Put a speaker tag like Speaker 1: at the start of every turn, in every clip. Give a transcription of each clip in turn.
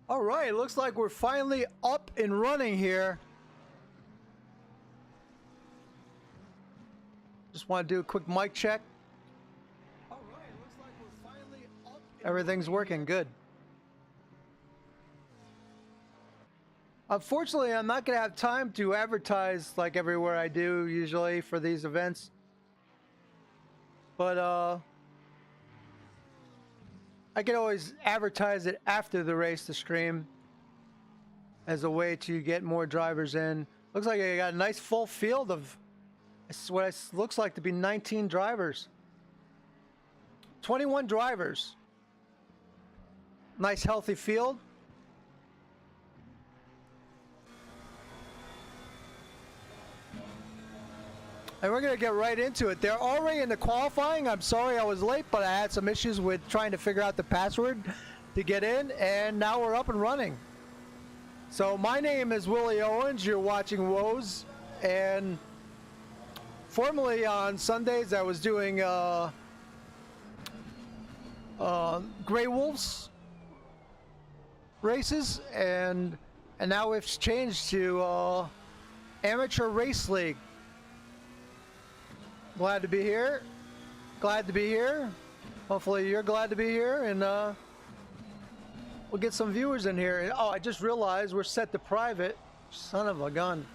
Speaker 1: All right, looks like we're finally up and running here. Just want to do a quick mic check. All right, looks like we're finally up. Everything's working good. Unfortunately, I'm not going to have time to advertise like everywhere I do usually for these events. But I can always advertise it after the race to stream as a way to get more drivers in. Looks like I got a nice full field of what it looks like to be 19 drivers. 21 drivers. Nice healthy field. And we're going to get right into it. They're already in the qualifying. I'm sorry I was late, but I had some issues with trying to figure out the password to get in, and now we're up and running. So my name is Willie Owens. You're watching Woes, and formerly on Sundays I was doing Grey Wolves races, and now it's changed to Amateur Race League. Glad to be here. Glad to be here. Hopefully you're glad to be here, and we'll get some viewers in here. Oh, I just realized we're set to private. Son of a gun.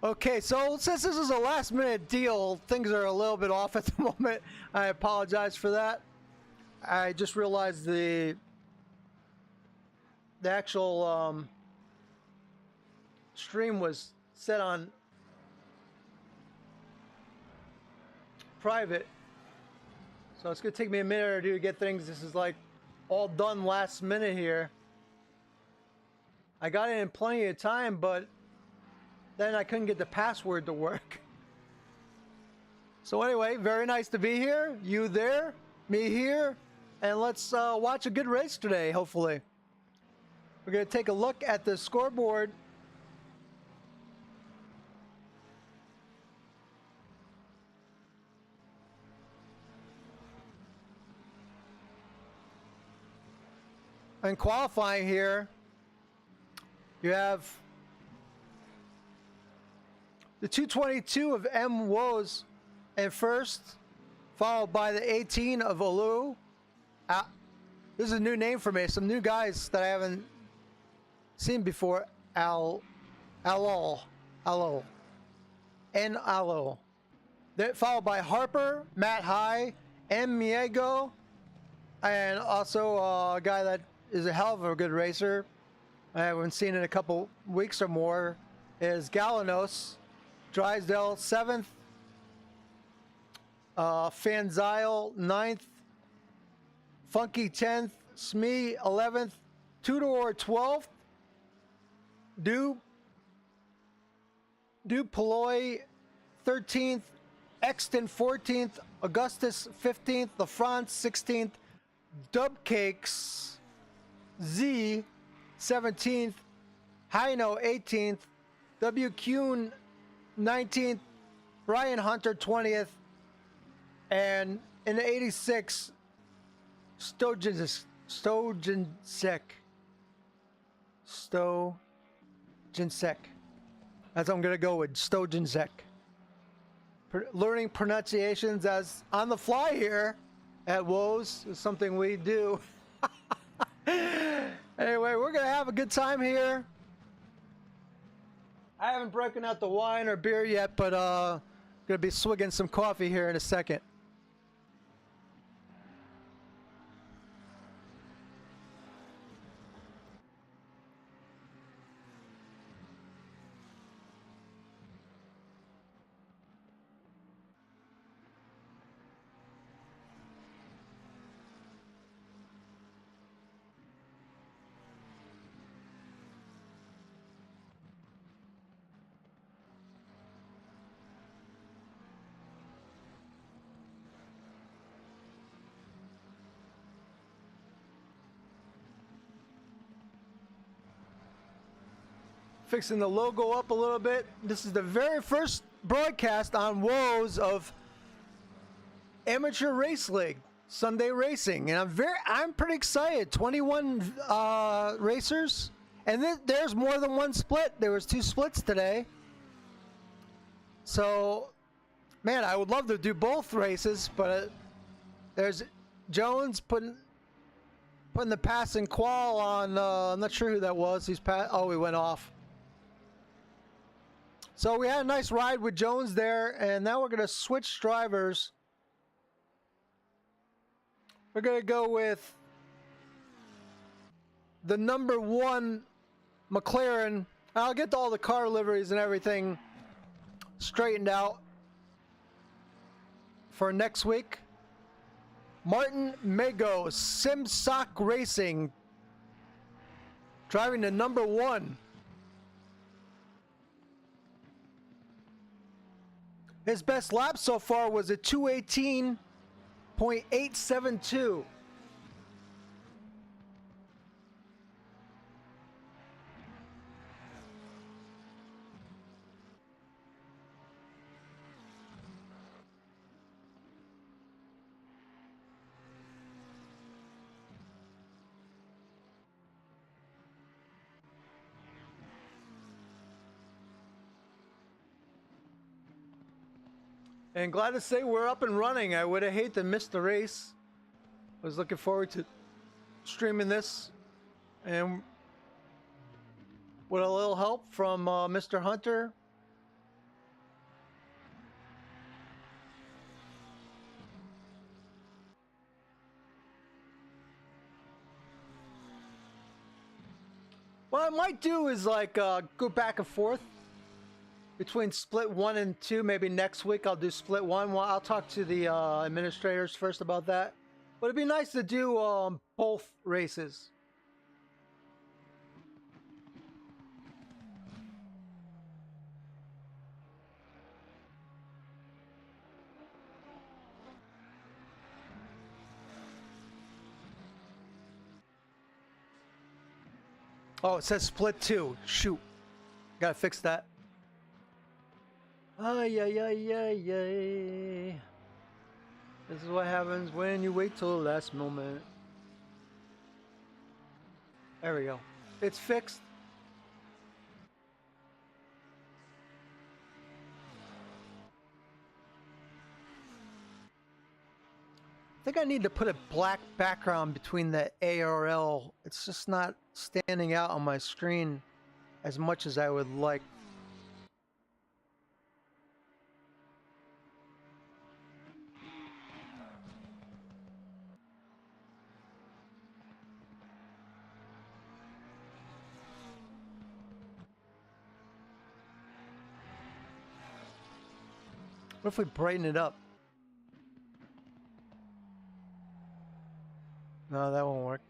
Speaker 1: Okay, so since this is a last minute deal, things are a little bit off at the moment. I apologize for that. I just realized the actual stream was set on private. So it's gonna take me a minute or two to get things. This is like all done last minute here. I got it in plenty of time, but then I couldn't get the password to work. So anyway, very nice to be here. You there, me here, and let's watch a good race today, hopefully. We're going to take a look at the scoreboard. And qualifying here, you have the 222 of M. Woes in first, followed by the 18 of Olu. This is a new name for me. Some new guys that I haven't seen before. Alo. N. Alo. Followed by Harper, Matt High, M. Miego, and also a guy that is a hell of a good racer I haven't seen in a couple weeks or more is Galanos. Drysdale 7th, Fanzile 9th, Funky 10th, Smee 11th, Tudor 12th, Duploy 13th, Exton 14th, Augustus 15th, LaFrance 16th, Dubcakes Z 17th, Hino 18th, WQ 19th, Brian Hunter 20th, and in the 86, Stojansek. That's what I'm gonna go with, Stojansek. Learning pronunciations as on the fly here at Woes is something we do. Anyway, we're gonna have a good time here. I haven't broken out the wine or beer yet, but gonna be swigging some coffee here in a second. Fixing the logo up a little bit. This is the very first broadcast on Woes of Amateur Race League Sunday Racing, and I'm pretty excited. 21 racers, and there's more than one split. There was 2 splits today. So, man, I would love to do both races, but there's Jones putting the passing qual on. I'm not sure who that was. He went off. So we had a nice ride with Jones there, and now we're going to switch drivers. We're going to go with the number 1 McLaren. I'll get all the car liveries and everything straightened out for next week. Martin Mago, Simsock Racing, driving the number 1. His best lap so far was a 218.872. And glad to say we're up and running. I would have hated to miss the race. I was looking forward to streaming this. And with a little help from Mr. Hunter. What I might do is like go back and forth between split 1 and 2. Maybe next week I'll do split 1. Well, I'll talk to the administrators first about that. But it'd be nice to do both races. Oh, it says split 2. Shoot. Gotta fix that. Ay, ay, ay, ay, ay. This is what happens when you wait till the last moment. There we go. It's fixed. I think I need to put a black background between the ARL. It's just not standing out on my screen as much as I would like. What if we brighten it up? No, that won't work.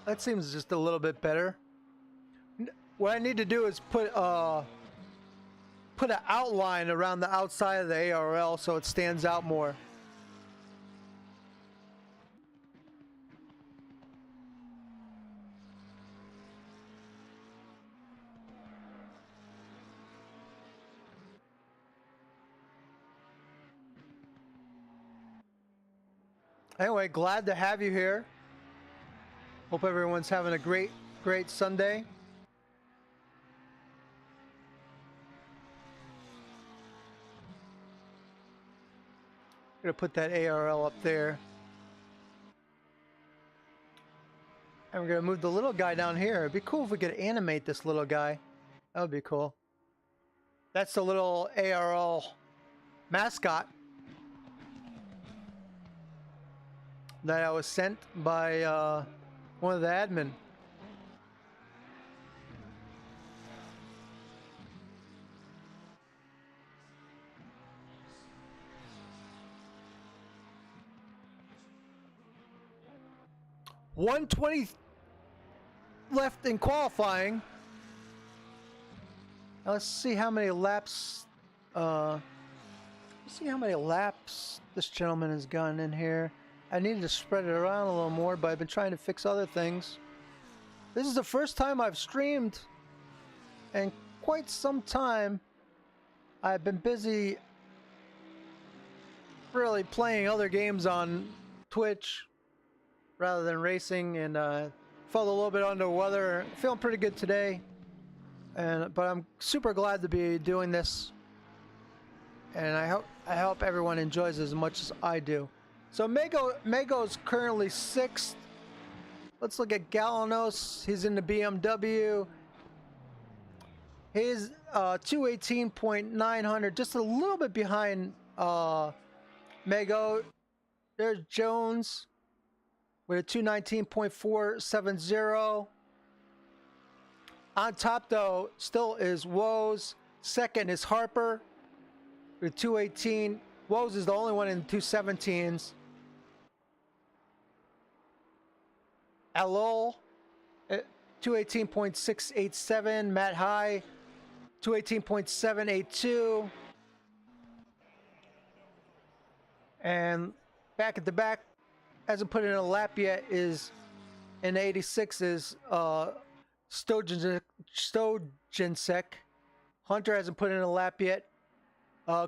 Speaker 1: That seems just a little bit better. What I need to do is put an outline around the outside of the ARL so it stands out more. Anyway, glad to have you here. Hope everyone's having a great Sunday. I'm gonna put that ARL up there. And we're gonna move the little guy down here. It'd be cool if we could animate this little guy. That would be cool. That's the little ARL mascot that I was sent by one of the admin. $120 left in qualifying. Now let's see how many laps. Let's see how many laps this gentleman has gone in here. I needed to spread it around a little more, but I've been trying to fix other things. This is the first time I've streamed in quite some time. I've been busy really playing other games on Twitch rather than racing, and felt a little bit under the weather. Feeling pretty good today, but I'm super glad to be doing this, and I hope everyone enjoys as much as I do. So Mego's currently 6th. Let's look at Galanos. He's in the BMW. He's 218.900, just a little bit behind Mego. There's Jones with a 219.470. On top, though, still is Woes. Second is Harper with 218. Woes is the only one in the 217s. Alol, 218.687. Matt High, 218.782. And back at the back, hasn't put in a lap yet, is in 86 is Stojensek. Hunter hasn't put in a lap yet.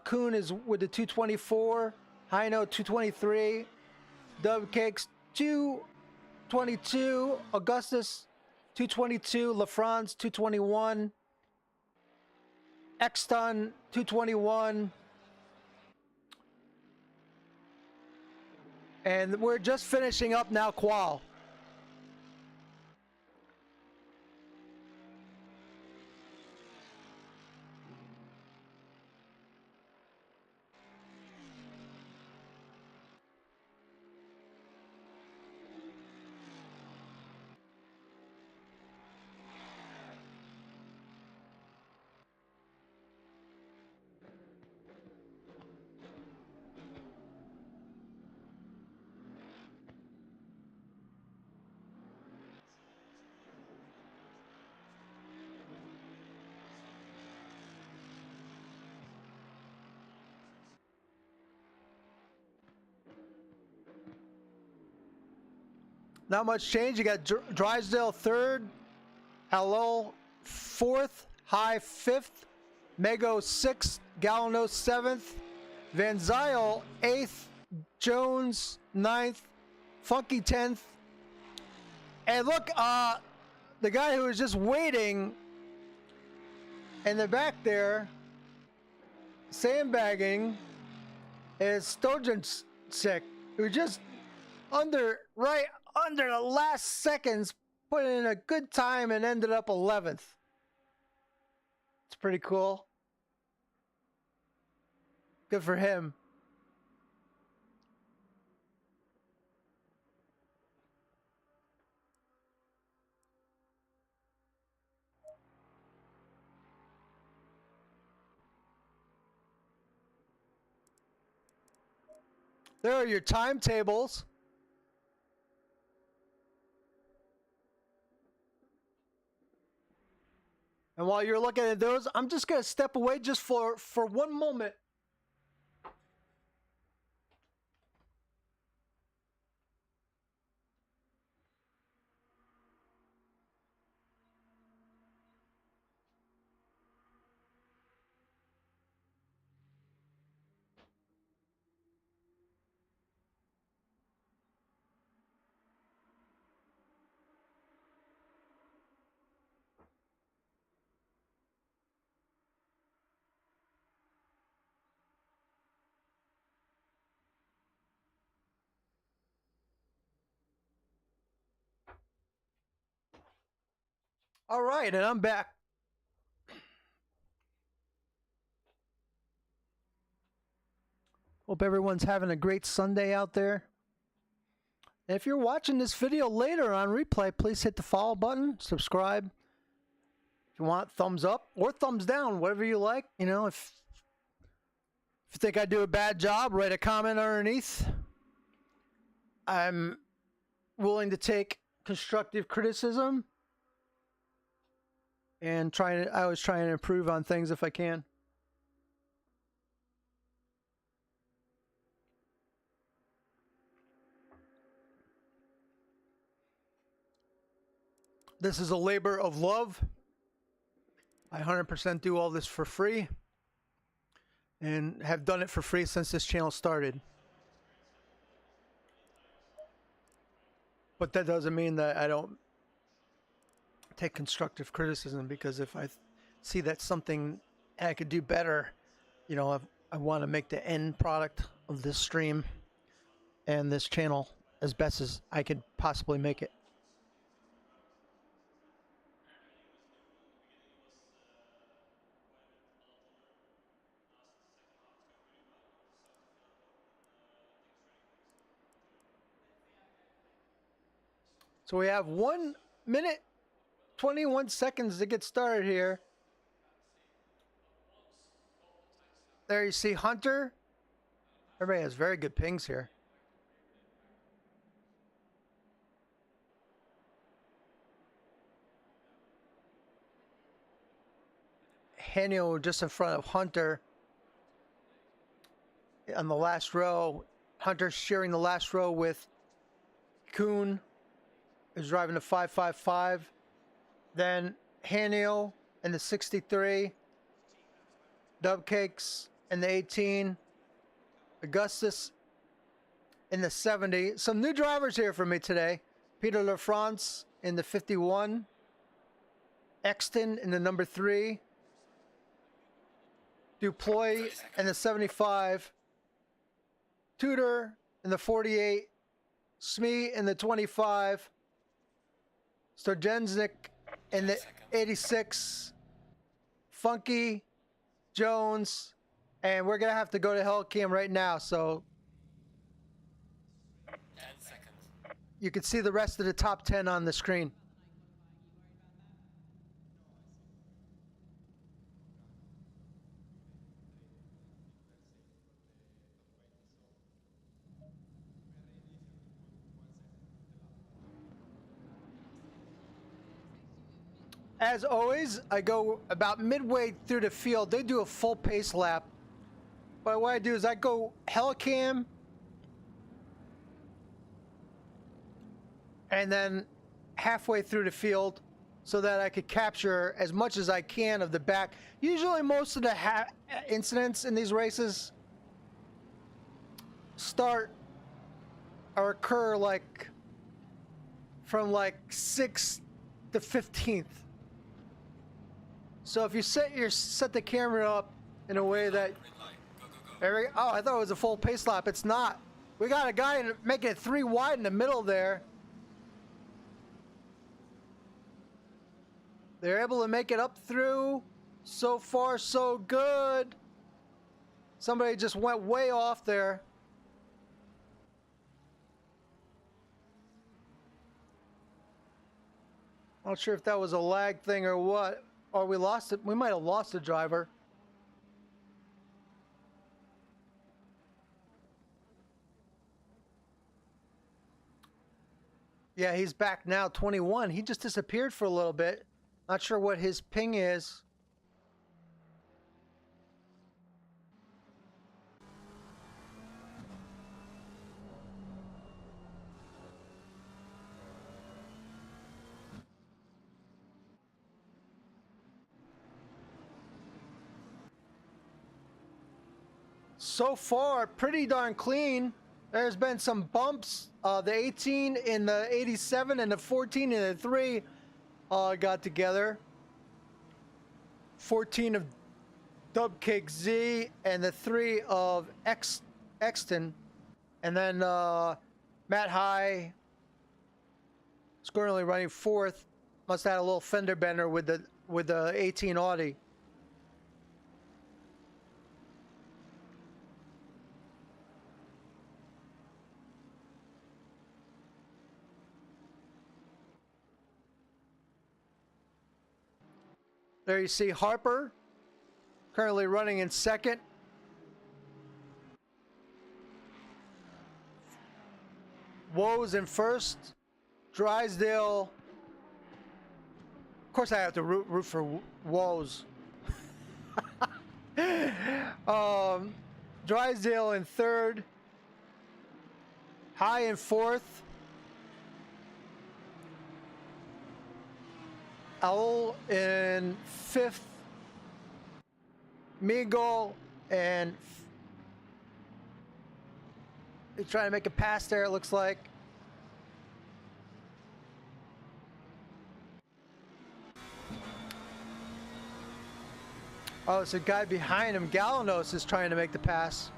Speaker 1: Kuhn is with the 224. Heino 223. Dubcakes 222. Augustus 222. LaFrance 221. Exton 221. And we're just finishing up now qual. Not much change. You got Drysdale 3rd, Alol 4th, High 5th, Mego 6th, Galanos 7th, Van Zyl 8th, Jones 9th, Funky 10th. And look, the guy who was just waiting in the back there, sandbagging, is Stojensek, who just right under the last seconds put in a good time and ended up 11th. It's pretty cool. Good for him. There are your timetables. And while you're looking at those, I'm just going to step away just for one moment. All right, and I'm back. Hope everyone's having a great Sunday out there. And if you're watching this video later on replay, please hit the follow button, subscribe. If you want, thumbs up or thumbs down, whatever you like. You know, if you think I do a bad job, write a comment underneath. I'm willing to take constructive criticism. and I always try and improve on things if I can. This is a labor of love. I 100% do all this for free and have done it for free since this channel started. But that doesn't mean that I don't take constructive criticism, because if I see that something I could do better, you know, I want to make the end product of this stream and this channel as best as I could possibly make it. So we have 1 minute 21 seconds to get started here. There you see Hunter. Everybody has very good pings here. Haniel just in front of Hunter on the last row. Hunter sharing the last row with Kuhn, who's driving the 555. Then Haniel in the 63. Dubcakes in the 18. Augustus in the 70. Some new drivers here for me today. Peter LaFrance in the 51. Exton in the number 3. Duploy in the 75. Tudor in the 48. Smee in the 25. Sturgensnik in the 86. Funky, Jones, and we're going to have to go to Hellcam right now, so
Speaker 2: 10 seconds.
Speaker 1: you can see the rest of the top 10 on the screen. As always, I go about midway through the field. They do a full pace lap. But what I do is I go Hellcam, and then halfway through the field so that I could capture as much as I can of the back. Usually most of the incidents in these races start or occur like from like 6th to 15th. So if you set the camera up in a way that oh, I thought it was a full pace lap. It's not. We got a guy making it 3 wide in the middle there. They're able to make it up through. So far, so good. Somebody just went way off there. Not sure if that was a lag thing or what. Or we lost it. We might have lost the driver. Yeah, he's back now, 21. He just disappeared for a little bit. Not sure what his ping is. So far, pretty darn clean. There's been some bumps. The 18 in the 87 and the 14 in the 3 got together. 14 of Dubcake Z and the 3 of Exton. And then Matt High is currently running 4th. Must have had a little fender bender with the 18 Audi. There you see Harper, currently running in 2nd. Woes in 1st. Drysdale Of course, I have to root for woes. Drysdale in third. High in fourth. Owl in fifth. Migo and he's trying to make a pass there, it looks like. Oh, it's a guy behind him. Galanos is trying to make the pass.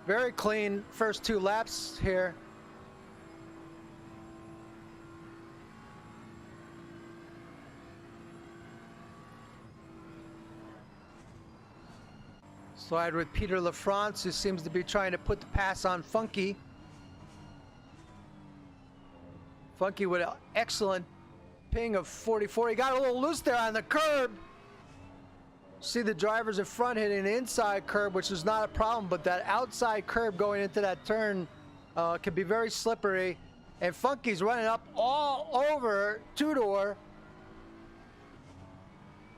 Speaker 1: Very clean first 2 laps here. Slide with Peter LaFrance, who seems to be trying to put the pass on Funky. Funky with an excellent ping of 44. He got a little loose there on the curb. See the drivers in front hitting the inside curb, which is not a problem, but that outside curb going into that turn can be very slippery. And Funky's running up all over Tudor.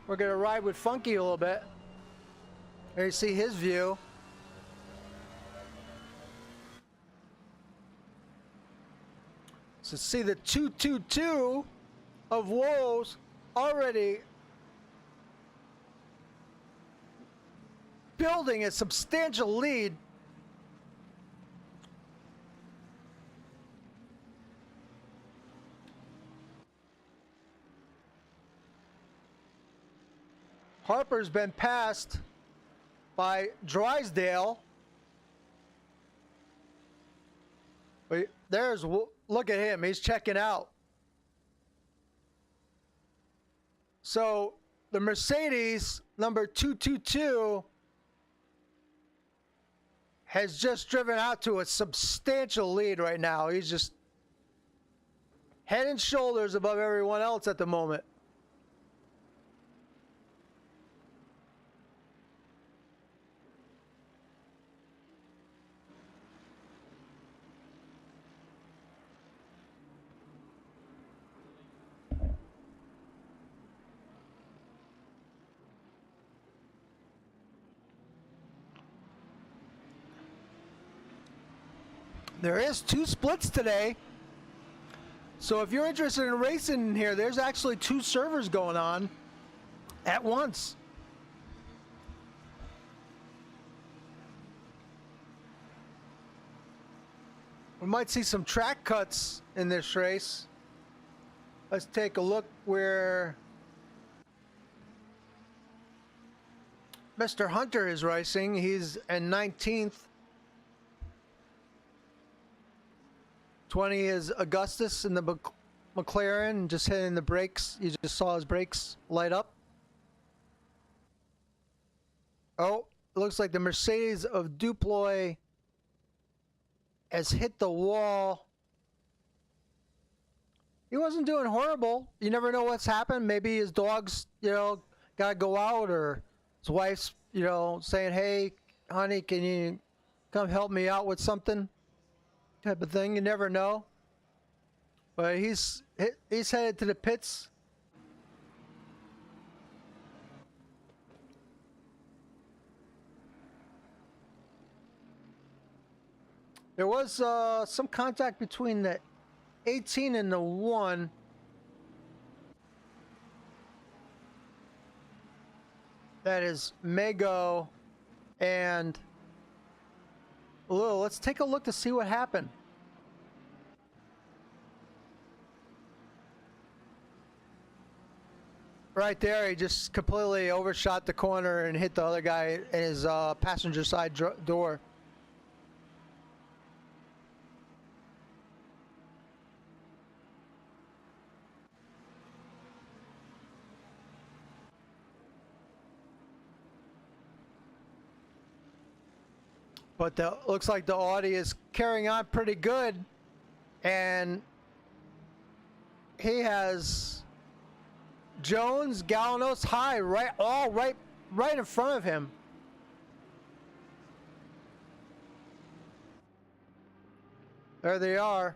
Speaker 1: We're going to ride with Funky a little bit. There you see his view. So see the 222 of Woes already building a substantial lead. Harper's been passed by Drysdale. There's, look at him, he's checking out. So the Mercedes number 222 has just driven out to a substantial lead right now. He's just head and shoulders above everyone else at the moment. There is 2 splits today. So if you're interested in racing here, there's actually 2 servers going on at once. We might see some track cuts in this race. Let's take a look where Mr. Hunter is racing. He's in 19th. 20 is Augustus in the McLaren, just hitting the brakes. You just saw his brakes light up. Oh, it looks like the Mercedes of Duploy has hit the wall. He wasn't doing horrible. You never know what's happened. Maybe his dog's, gotta go out, or his wife's, saying, hey, honey, can you come help me out with something? Type of thing. You never know. But he's headed to the pits. There was some contact between the 18 and the 1. That is Mago and Lil. Let's take a look to see what happened. Right there, he just completely overshot the corner and hit the other guy in his passenger side door. But looks like the Audi is carrying on pretty good, and he has Jones, Galanos, High, right in front of him. There they are.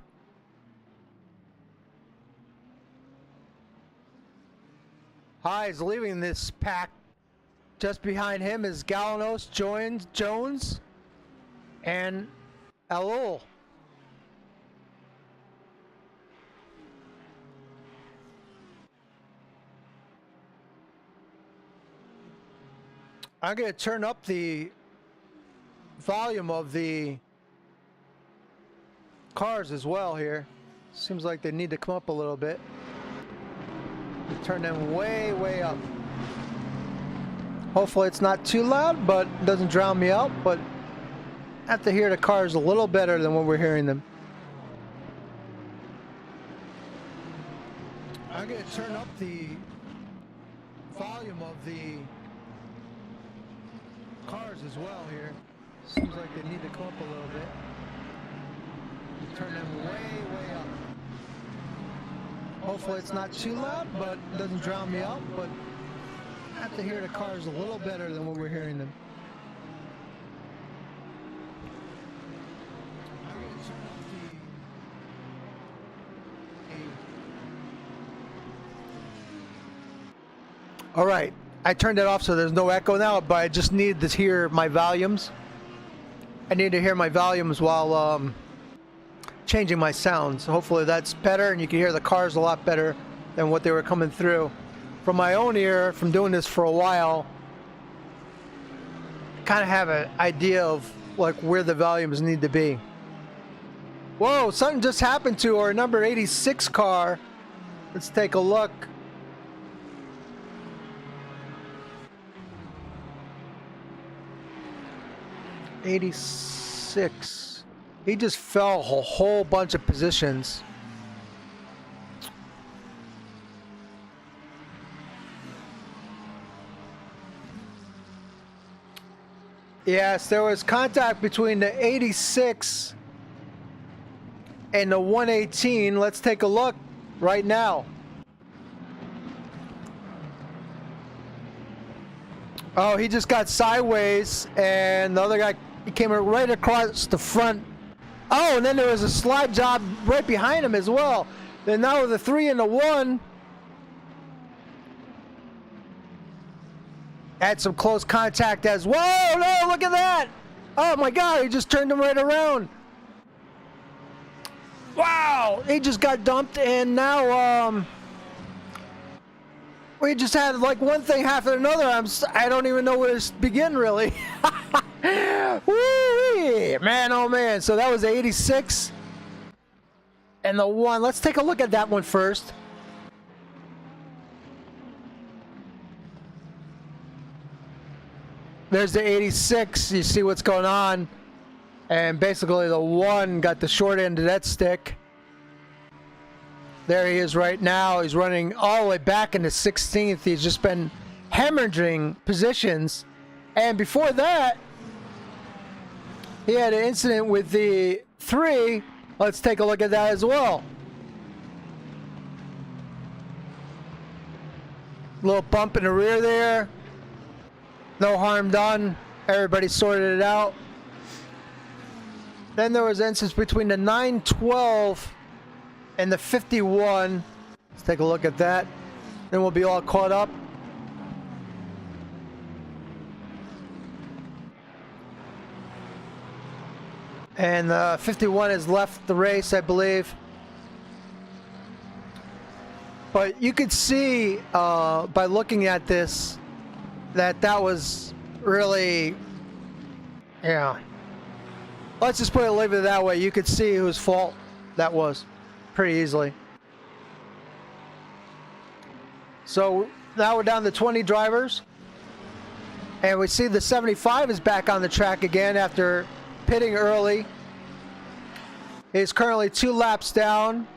Speaker 1: High's leaving this pack. Just behind him is Galanos, Jones, and Alul. I'm going to turn up the volume of the cars as well here. Seems like they need to come up a little bit. Turn them way, way up. Hopefully it's not too loud, but it doesn't drown me out. But I have to hear the cars a little better than when we're hearing them. I'm going to turn up the volume of the cars as well here. Seems like they need to come up a little bit. Turn them way, way up. Hopefully it's not too loud, but it doesn't drown me out. But I have to hear the cars a little better than when we're hearing them. All right, I turned it off so there's no echo now, but I just need to hear my volumes. I need to hear my volumes while changing my sounds. Hopefully that's better and you can hear the cars a lot better than what they were coming through. From my own ear, from doing this for a while, I kind of have an idea of like where the volumes need to be. Whoa, something just happened to our number 86 car. Let's take a look. '86. He just fell a whole bunch of positions. Yes, there was contact between the 86 and the 118. Let's take a look right now. Oh, he just got sideways and the other guy, he came right across the front. Oh, and then there was a slide job right behind him as well. Then now with the 3 and the 1. Had some close contact as well. No, look at that. Oh my God, he just turned him right around. Wow, he just got dumped and now we just had like one thing after another. I don't even know where to begin really. Woo-wee. Man, oh man. So that was the 86 and the 1. Let's take a look at that one first. There's the 86. You see what's going on. And basically the 1 got the short end of that stick. There he is right now. He's running all the way back into 16th. He's just been hemorrhaging positions. And before that, he had an incident with the 3. Let's take a look at that as well. Little bump in the rear there. No harm done. Everybody sorted it out. Then there was an instance between the 912 and the 51. Let's take a look at that. Then we'll be all caught up. And 51 has left the race, I believe. But you could see by looking at this that was really, yeah. Let's just leave it that way. You could see whose fault that was pretty easily. So now we're down to 20 drivers. And we see the 75 is back on the track again after pitting early. He's currently 2 laps down.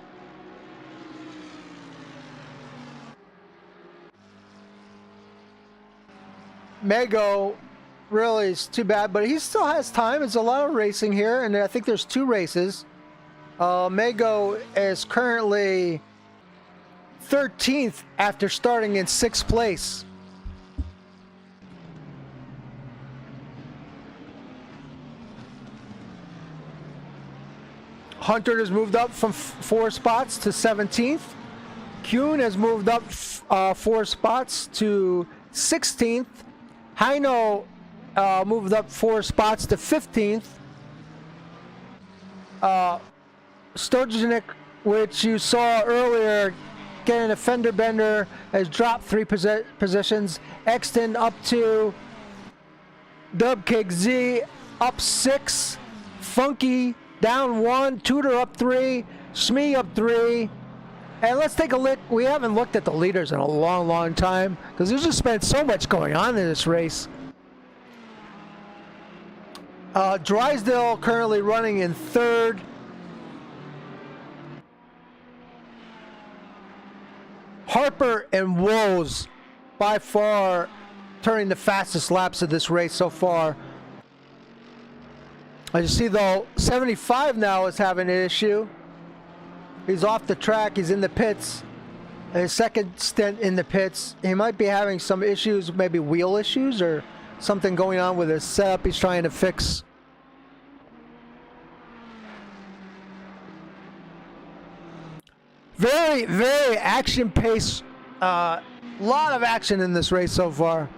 Speaker 1: Mego really is too bad, but he still has time. It's a lot of racing here, and I think there's 2 races. Mego is currently 13th after starting in 6th place. Hunter has moved up from 4 spots to 17th. Kuhn has moved up 4 spots to 16th. Heino moved up 4 spots to 15th. Stojnik, which you saw earlier, getting a fender bender, has dropped 3 positions. Exton up to Dubkick Z up 6. Funky down 1. Tudor up 3. Shmee up 3. And let's take a look. We haven't looked at the leaders in a long time because there's just been so much going on in this race. Drysdale currently running in 3rd. Harper and Woes by far turning the fastest laps of this race so far. As you see though, 75 now is having an issue. He's off the track, he's in the pits. His second stint in the pits. He might be having some issues, maybe wheel issues or something going on with his setup he's trying to fix. Very, very action-paced. Lot of action in this race so far.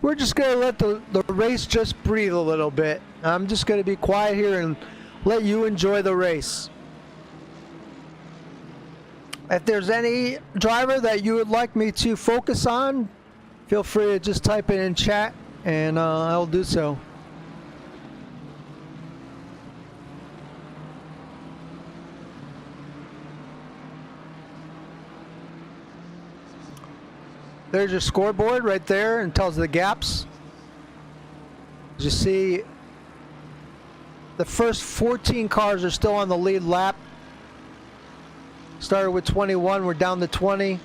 Speaker 1: We're just going to let the race just breathe a little bit. I'm just going to be quiet here and let you enjoy the race. If there's any driver that you would like me to focus on, feel free to just type it in chat and I'll do so. There's your scoreboard right there and tells the gaps. As you see, the first 14 cars are still on the lead lap. Started with 21, we're down to 20.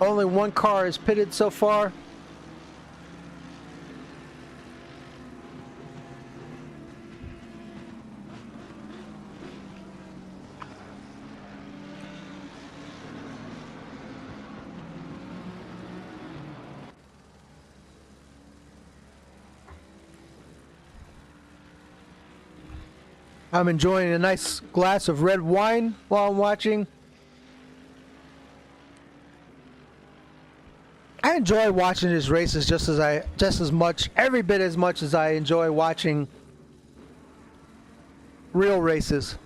Speaker 1: Only 1 car is pitted so far. I'm enjoying a nice glass of red wine while I'm watching. I enjoy watching these races just as much, every bit as much as I enjoy watching real races.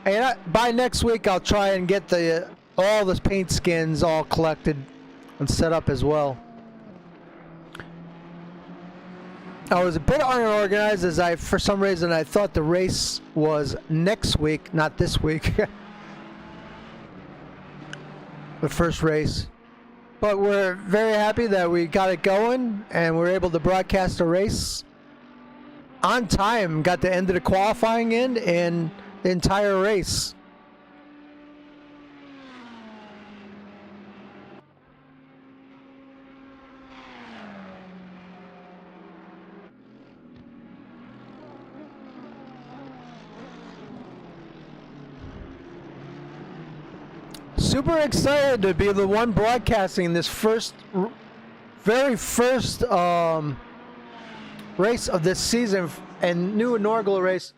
Speaker 1: And by next week, I'll try and get all the paint skins all collected and set up as well. I was a bit unorganized as for some reason, I thought the race was next week, not this week. The first race. But we're very happy that we got it going and we're able to broadcast the race on time. Got the end of the qualifying in and the entire race. Super excited to be the one broadcasting this very first race of this season and new inaugural race.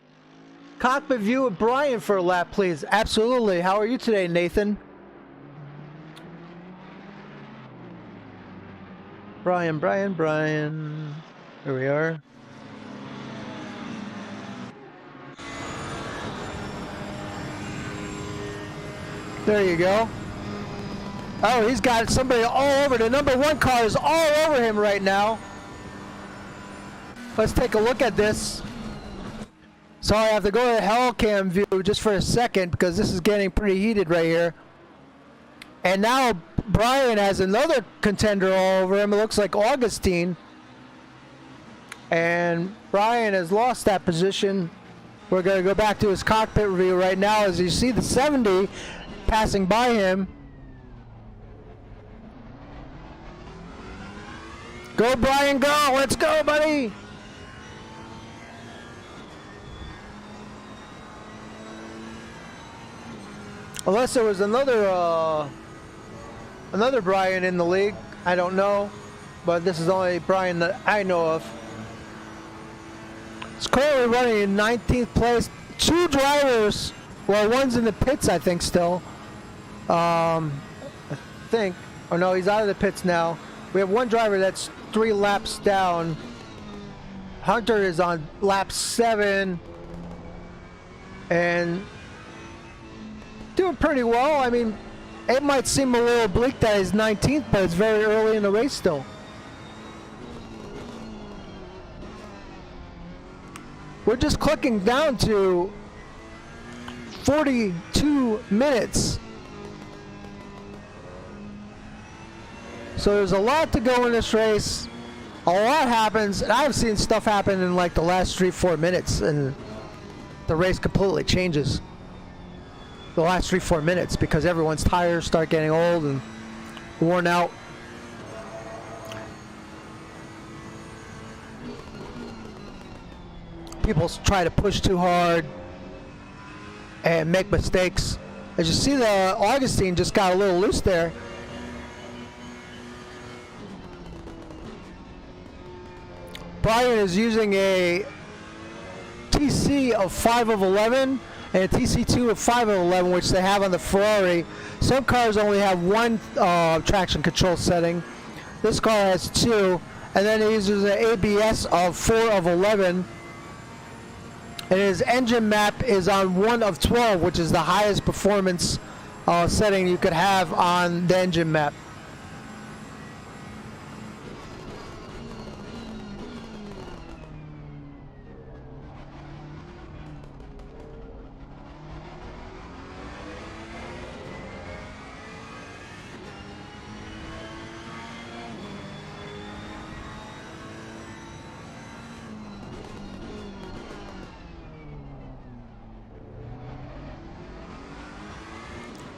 Speaker 1: Cockpit view with Brian for a lap, please. Absolutely. How are you today, Nathan? Brian. Here we are. There you go. Oh, he's got somebody all over. The number 1 car is all over him right now. Let's take a look at this. So I have to go to the Hellcam view just for a second because this is getting pretty heated right here. And now Brian has another contender all over him. It looks like Augustine. And Brian has lost that position. We're going to go back to his cockpit review right now as you see the 70 passing by him. Go, Brian, go! Let's go, buddy! Unless there was another Brian in the league. I don't know. But this is the only Brian that I know of. It's currently running in 19th place. 2 drivers. Well, one's in the pits, I think, still. I think. Oh, no, he's out of the pits now. We have one driver that's 3 laps down. Hunter is on lap 7. And doing pretty well. I mean, it might seem a little bleak that he's 19th, but it's very early in the race still. We're just clicking down to 42 minutes. So there's a lot to go in this race. A lot happens, and I've seen stuff happen in like the last 3-4 minutes, and the race completely changes. The last 3-4 minutes, because everyone's tires start getting old and worn out. People try to push too hard and make mistakes. As you see, the Augustine just got a little loose there. Brian is using a TC of 5 of 11 and a TC2 of 5 of 11, which they have on the Ferrari. Some cars only have 1 traction control setting. This car has 2, and then he uses an ABS of 4 of 11. And his engine map is on 1 of 12, which is the highest performance setting you could have on the engine map.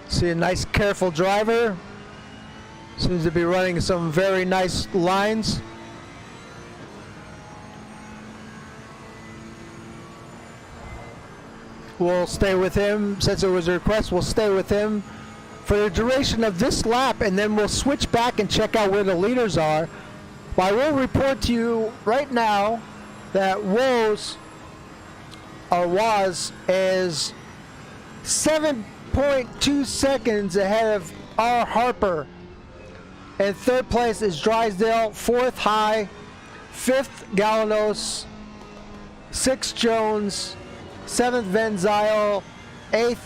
Speaker 1: See a nice, careful driver. Seems to be running some very nice lines. We'll stay with him. Since it was a request, we'll stay with him for the duration of this lap, and then we'll switch back and check out where the leaders are. But I will report to you right now that was is 7.2 seconds ahead of our Harper. And 3rd place is Drysdale, 4th High, 5th Galanos, 6th Jones, 7th Van Zyl, 8th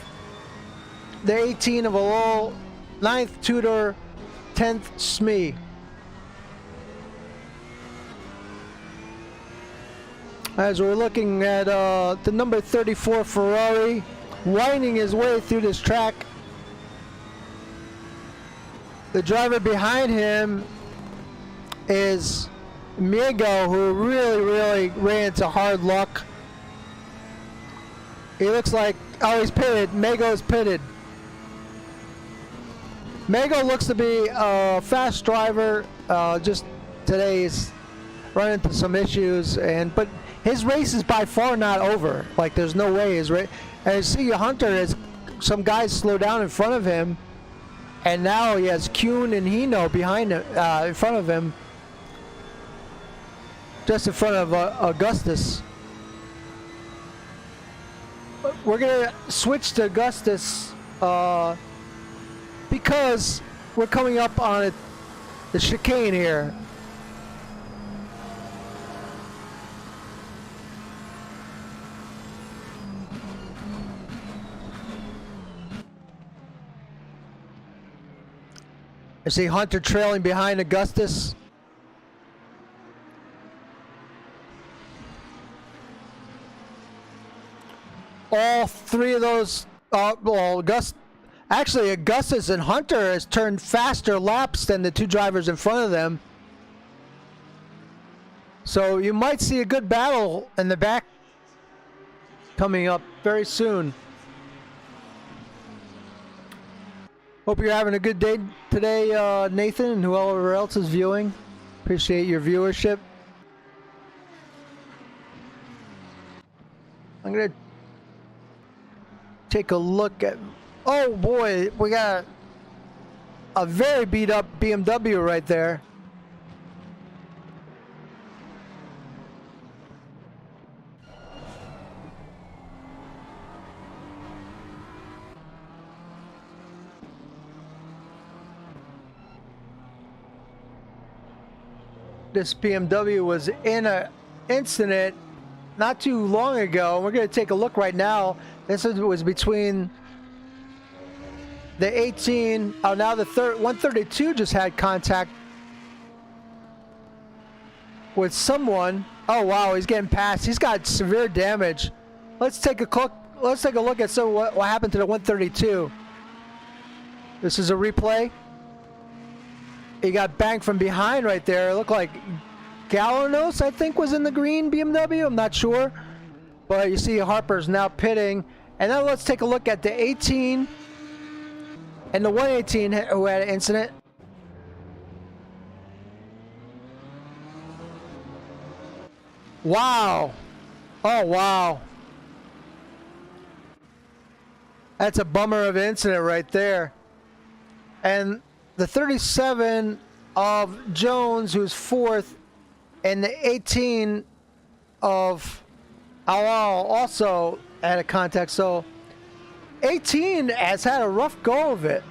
Speaker 1: the 18 of Alol, 9th Tudor, 10th Smee. As we're looking at the number 34 Ferrari winding his way through this track. The driver behind him is Miego, who really ran into hard luck. He looks like, oh, he's pitted. Maego's pitted. Miego looks to be a fast driver. Just today he's run into some issues, but his race is by far not over. Like, there's no way his race. And you see Hunter as some guys slow down in front of him, and now he has Kuhn and Hino behind him, in front of him, just in front of Augustus. We're gonna switch to Augustus because we're coming up on the chicane here. I see Hunter trailing behind Augustus. All 3 of those, well, Augustus and Hunter has turned faster laps than the 2 drivers in front of them. So you might see a good battle in the back coming up very soon. Hope you're having a good day today, Nathan, and whoever else is viewing. Appreciate your viewership. I'm gonna take a look at. Oh boy, we got a very beat up BMW right there. This BMW was in an incident not too long ago. We're going to take a look right now. This was between the 18. Oh, now the 132 just had contact with someone. Oh wow, he's getting past. He's got severe damage. Let's take a look. Let's take a look at what happened to the 132. This is a replay. He got banged from behind right there. It looked like Galanos, I think, was in the green BMW. I'm not sure. But you see Harper's now pitting. And now let's take a look at the 18 and the 118 who had an incident. Wow. Oh, wow. That's a bummer of an incident right there. And the 37 of Jones, who's fourth, and the 18 of Alal also had a contact. So 18 has had a rough go of it.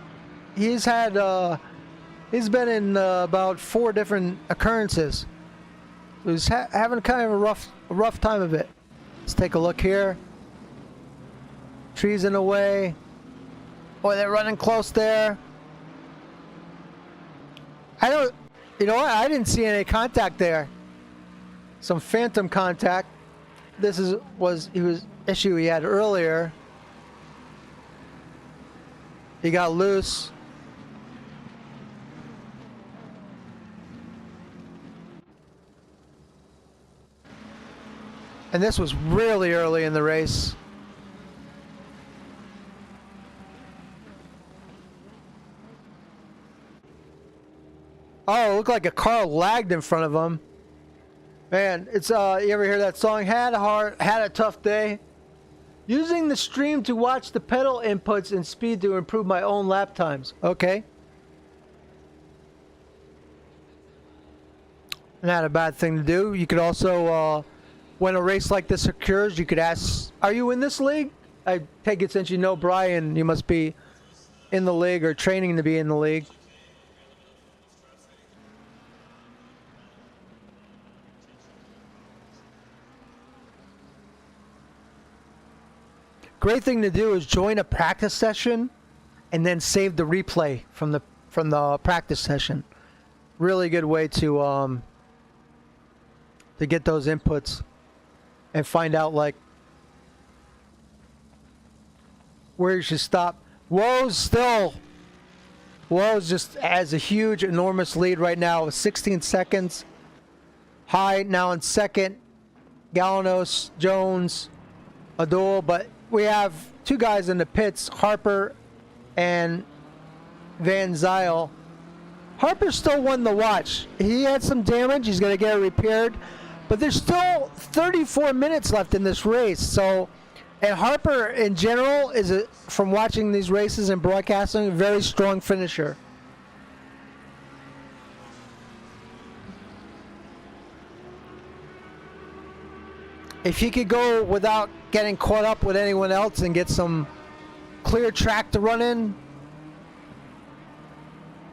Speaker 1: He's had he's been in about 4 different occurrences. So he's having kind of a rough time of it. Let's take a look here. Trees in the way. Boy, they're running close there. I don't, you know what? I didn't see any contact there. Some phantom contact. This was issue he had earlier. He got loose. And this was really early in the race. Oh, it looked like a car lagged in front of him. Man, it's you ever hear that song? Had a tough day. Using the stream to watch the pedal inputs and speed to improve my own lap times. Okay. Not a bad thing to do. You could also, when a race like this occurs, you could ask, are you in this league? I take it since you know Brian, you must be in the league or training to be in the league. Great thing to do is join a practice session and then save the replay from the practice session. Really good way to get those inputs and find out like where you should stop. Woes just has a huge, enormous lead right now with 16 seconds. High now in second. Galanos, Jones, Adol, but we have 2 guys in the pits, Harper and Van Zyl. Harper still won the watch. He had some damage. He's going to get it repaired. But there's still 34 minutes left in this race. So, and Harper in general is, from watching these races and broadcasting, a very strong finisher. If he could go without getting caught up with anyone else and get some clear track to run in,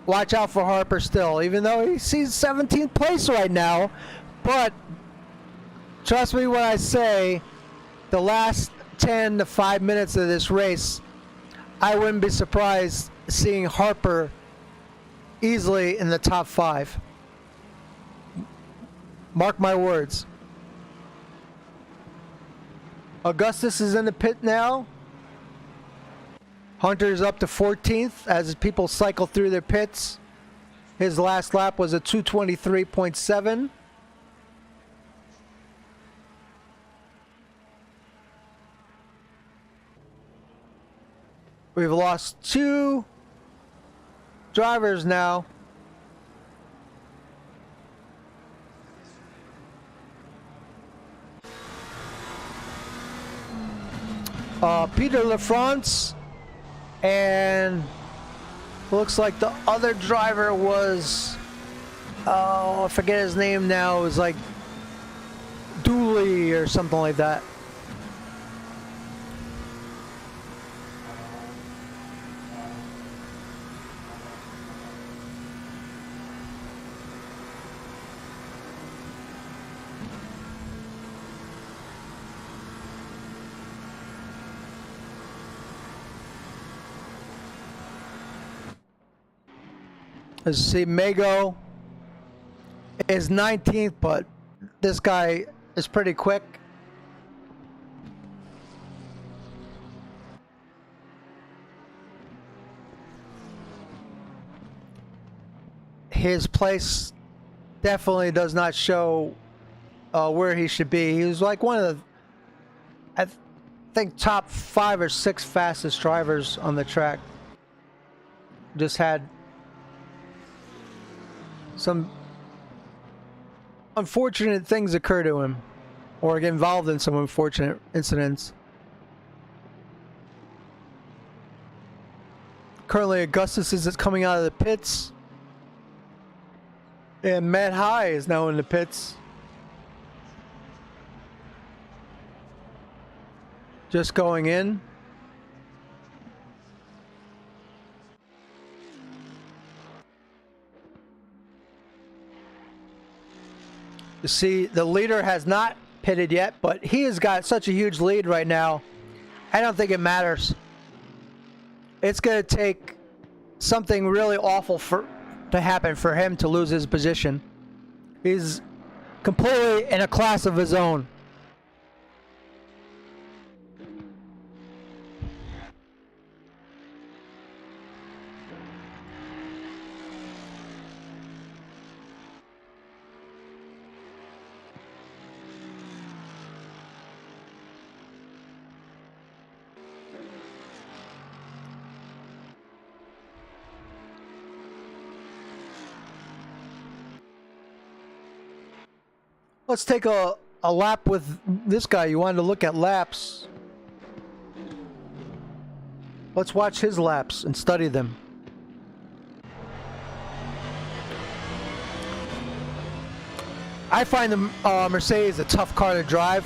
Speaker 1: watch out for Harper still, even though he sees 17th place right now. But trust me when I say the last 10 to 5 minutes of this race, I wouldn't be surprised seeing Harper easily in the top 5. Mark my words. Augustus is in the pit now. Hunter's up to 14th as people cycle through their pits. His last lap was a 2:23.7. We've lost 2 drivers now. Peter LaFrance, and looks like the other driver was, oh, I forget his name now. It was like Dooley or something like that. Let's see, Mago is 19th, but this guy is pretty quick. His place definitely does not show where he should be. He was like one of the, I think, top 5 or 6 fastest drivers on the track. Just had some unfortunate things occur to him, or get involved in some unfortunate incidents. Currently, Augustus is coming out of the pits, and Matt High is now in the pits. Just going in. You see, the leader has not pitted yet, but he has got such a huge lead right now. I don't think it matters. It's going to take something really awful to happen for him to lose his position. He's completely in a class of his own. Let's take a lap with this guy. You wanted to look at laps. Let's watch his laps and study them. I find the Mercedes a tough car to drive,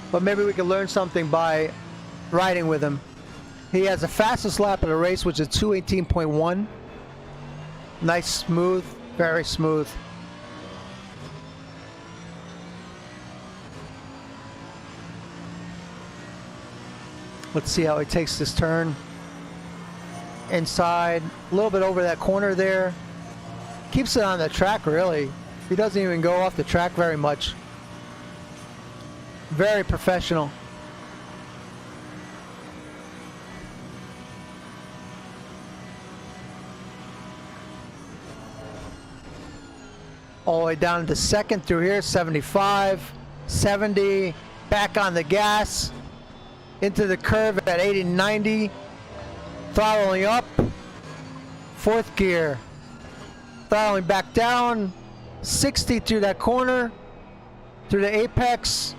Speaker 1: but maybe we can learn something by riding with him. He has the fastest lap of the race, which is 2:18.1. Nice, smooth, very smooth. Let's see how he takes this turn. Inside, a little bit over that corner there. Keeps it on the track, really. He doesn't even go off the track very much. Very professional. All the way down to second through here, 75, 70, back on the gas. Into the curve at 80, 90, throttling up, 4th gear, throttling back down, 60 through that corner, through the apex,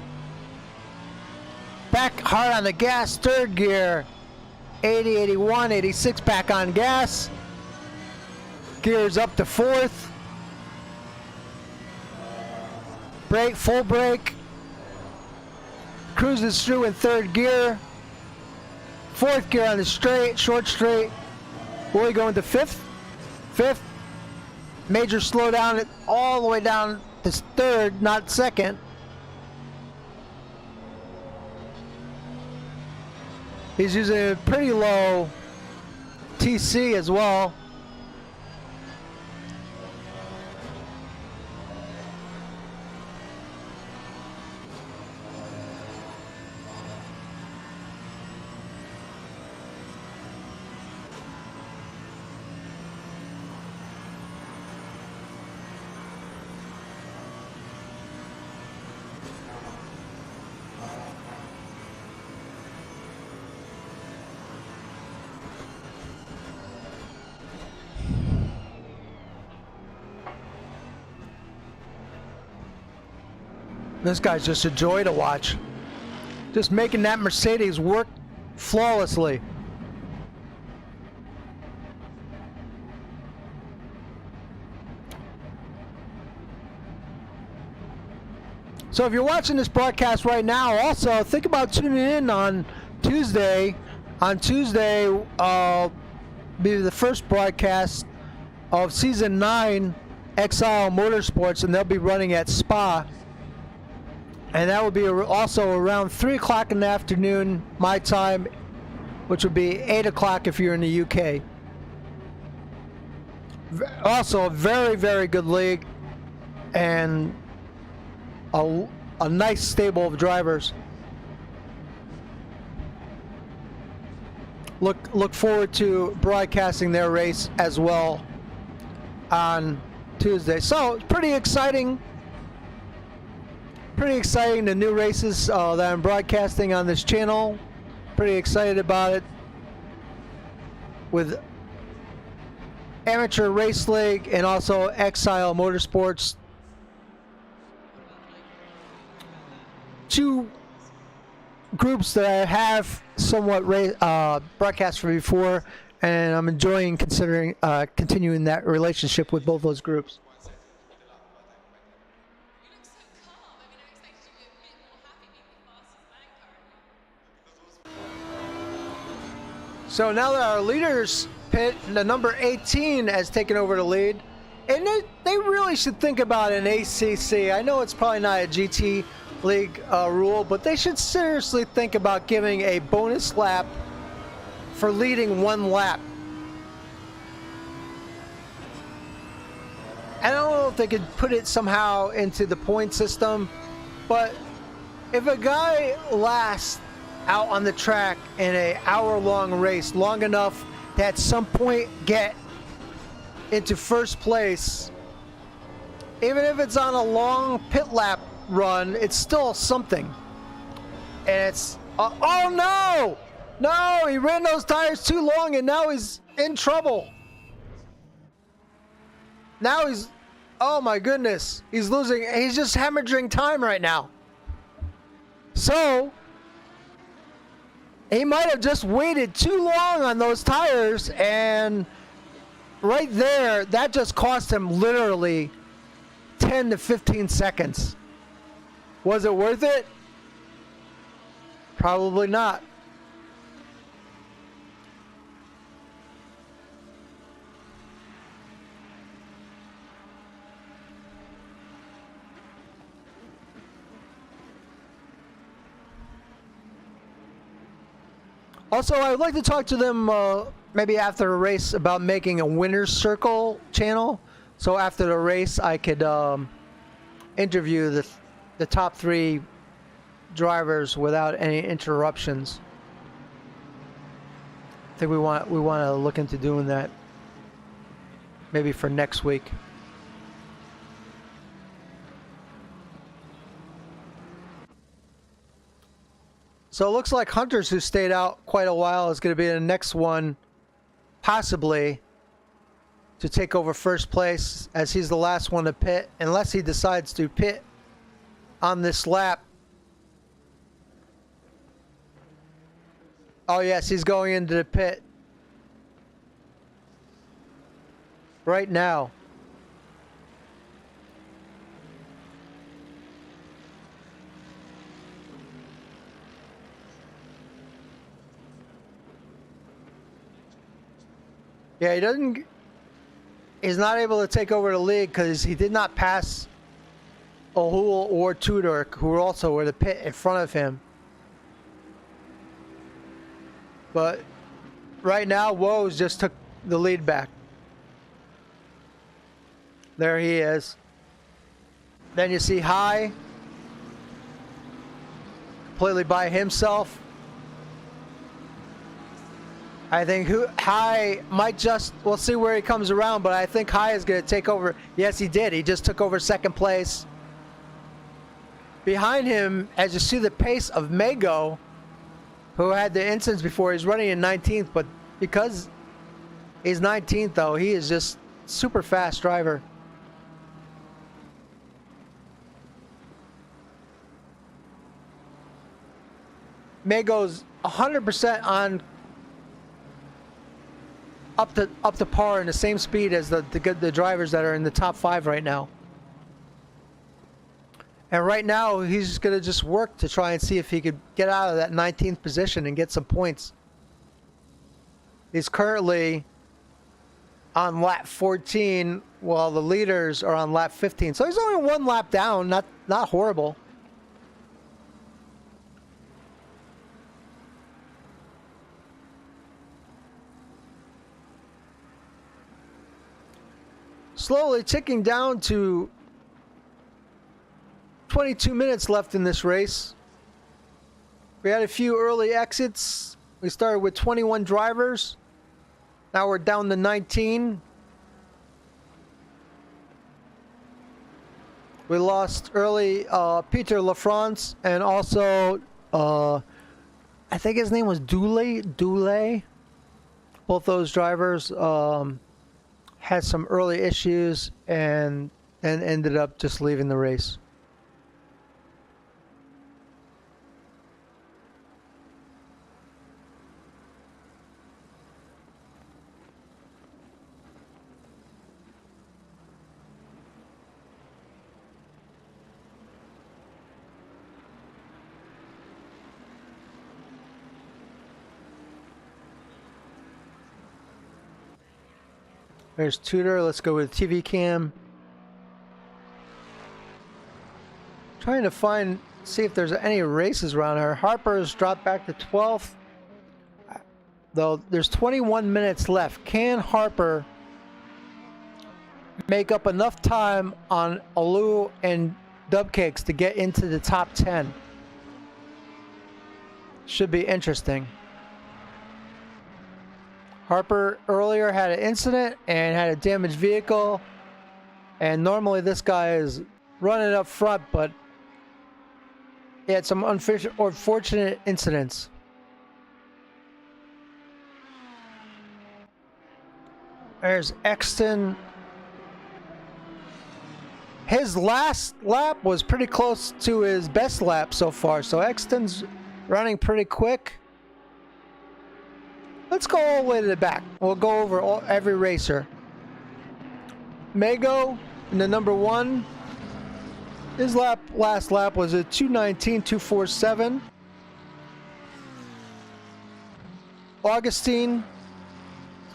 Speaker 1: back hard on the gas, 3rd gear, 80, 81, 86, back on gas, gears up to 4th, brake, full brake, cruises through in 3rd gear, 4th gear on the straight, short straight. Will he go into 5th? 5th. Major slowdown all the way down to 3rd, not 2nd. He's using a pretty low TC as well. This guy's just a joy to watch. just making that Mercedes work flawlessly. So if you're watching this broadcast right now, also think about tuning in on Tuesday. On Tuesday, be the first broadcast of Season 9 Exile Motorsports, and they'll be running at Spa. And that will be also around 3 o'clock in the afternoon, my time, which would be 8 o'clock if you're in the UK. Also a very, very good league, and a nice stable of drivers. Look forward to broadcasting their race as well on Tuesday. So it's pretty exciting. Pretty exciting, the new races that I'm broadcasting on this channel. Pretty excited about it. With Amateur Race League and also Exile Motorsports. Two groups that I have somewhat broadcast for before, and I'm enjoying continuing that relationship with both those groups. So now that our leaders pit, the number 18 has taken over the lead, and they really should think about an ACC. I know it's probably not a GT League rule, but they should seriously think about giving a bonus lap for leading one lap. I don't know if they could put it somehow into the point system, but if a guy lasts out on the track in an hour-long race long enough to at some point get into first place, even if it's on a long pit lap run, it's still something. And it's oh no, he ran those tires too long, and now he's in trouble. Now he's, oh my goodness, he's losing. He's just hemorrhaging time right now. So he might have just waited too long on those tires, and right there, that just cost him literally 10 to 15 seconds. Was it worth it? Probably not. Also, I would like to talk to them maybe after a race about making a winner's circle channel. So after the race, I could interview the top 3 drivers without any interruptions. I think we want to look into doing that maybe for next week. So it looks like Hunters, who stayed out quite a while, is going to be the next one, possibly, to take over first place, as he's the last one to pit, unless he decides to pit on this lap. Oh yes, he's going into the pit right now. Yeah, he's not able to take over the lead because he did not pass O'Hoole or Tudor, who also were the pit in front of him. But right now, Woes just took the lead back. There he is. Then you see High, completely by himself. I think High might just, we'll see where he comes around, but I think High is going to take over. Yes, he did. He just took over second place. Behind him, as you see the pace of Mago, who had the incidents before, he's running in 19th, but because he's 19th, though, he is just super fast driver. Mago's 100% on up to par and the same speed as the drivers that are in the top 5 right now. And right now, he's going to just work to try and see if he could get out of that 19th position and get some points. He's currently on lap 14, while the leaders are on lap 15. So he's only 1 lap down, not horrible. Slowly ticking down to 22 minutes left in this race. We had a few early exits. We started with 21 drivers. Now we're down to 19. We lost early Peter LaFrance and also I think his name was Dule. Both those drivers had some early issues and ended up just leaving the race. There's Tudor. Let's go with TV cam. Trying to see if there's any races around here. Harper's dropped back to 12th. Though there's 21 minutes left. Can Harper make up enough time on Alou and Dubcakes to get into the top 10? Should be interesting. Harper earlier had an incident and had a damaged vehicle, and normally this guy is running up front, but he had some unfortunate incidents. There's Exton. His last lap was pretty close to his best lap so far, so Exton's running pretty quick. Let's go all the way to the back. We'll go over every racer. Mago in the number 1. His last lap was a 2:19.247. Augustine,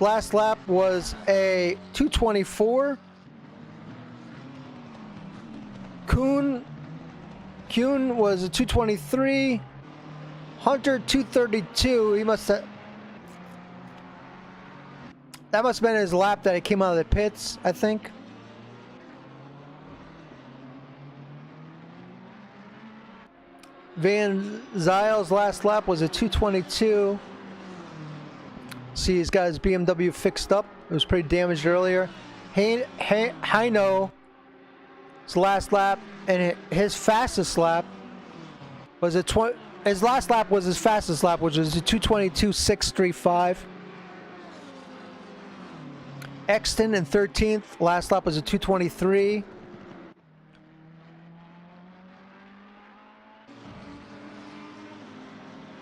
Speaker 1: last lap was a 2:24. Kuhn was a 2:23. Hunter 2:32. He must have. That must have been his lap that he came out of the pits, I think. Van Zyle's last lap was a 2:22. See, he's got his BMW fixed up. It was pretty damaged earlier. Heino's last lap and his fastest lap was his last lap was his fastest lap, which was a 2:22.635. Exton in 13th. Last lap was a 2:23.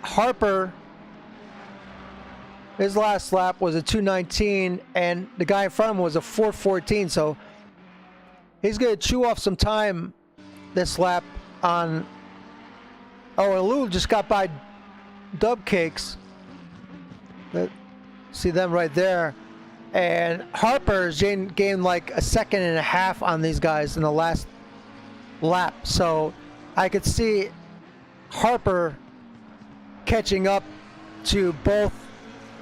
Speaker 1: Harper, his last lap was a 2:19, and the guy in front of him was a 4:14. So he's going to chew off some time this lap on. Oh, and Lou just got by Dubcakes. See them right there. And Harper's gained like a 1.5 seconds on these guys in the last lap. So I could see Harper catching up to both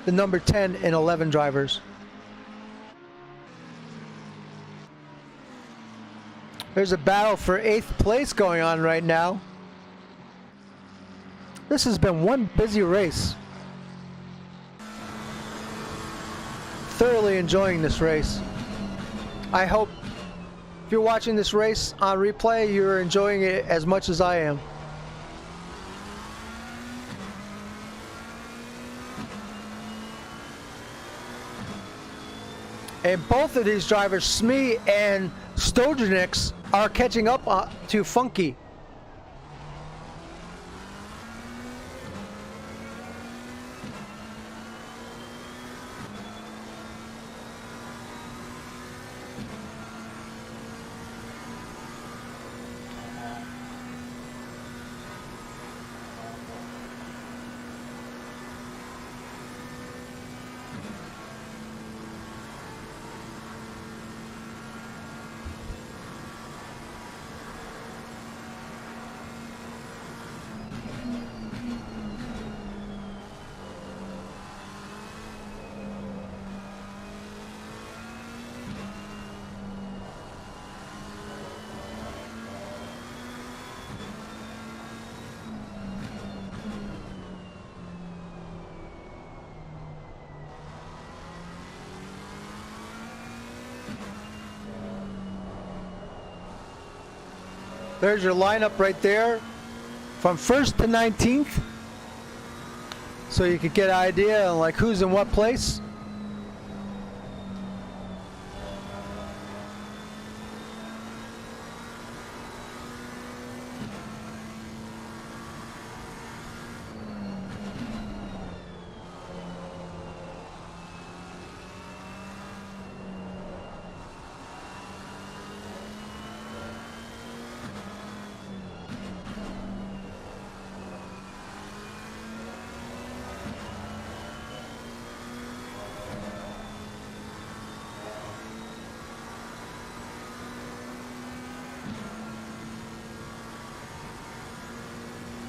Speaker 1: the number 10 and 11 drivers. There's a battle for 8th place going on right now. This has been one busy race. Thoroughly enjoying this race. I hope if you're watching this race on replay, you're enjoying it as much as I am. And both of these drivers, Smee and Stojanix, are catching up to Funky. There's your lineup right there from 1st to 19th. So you could get an idea on like who's in what place.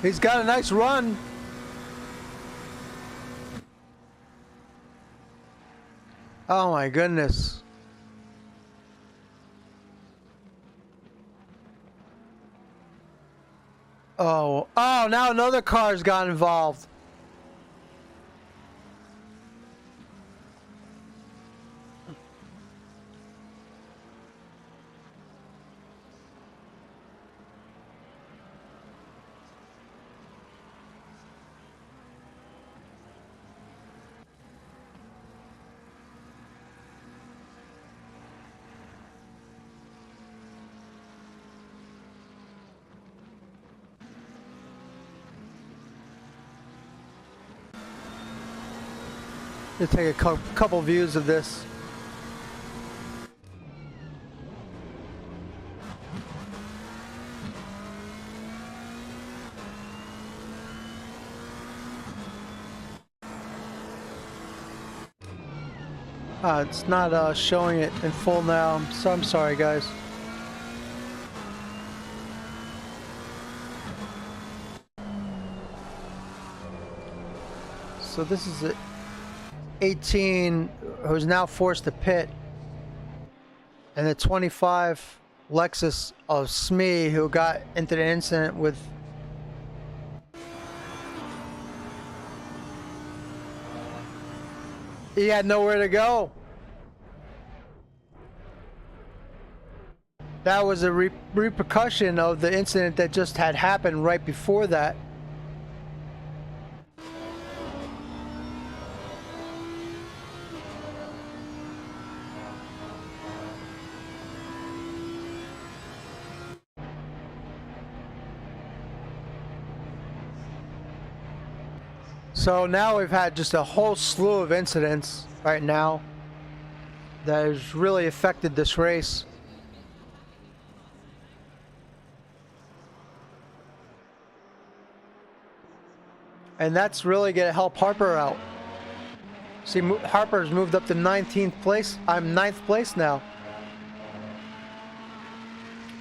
Speaker 1: He's got a nice run. Oh my goodness. Oh, now another car's got involved. Let's take a couple views of this. It's not showing it in full now, so I'm sorry guys. So this is it. 18 who's now forced to pit, and the 25 Lexus of Smee who got into the incident with he had nowhere to go. That was a repercussion of the incident that just had happened right before that. So now we've had just a whole slew of incidents right now that has really affected this race. And that's really going to help Harper out. See, Harper's moved up to 19th place. I'm 9th place now.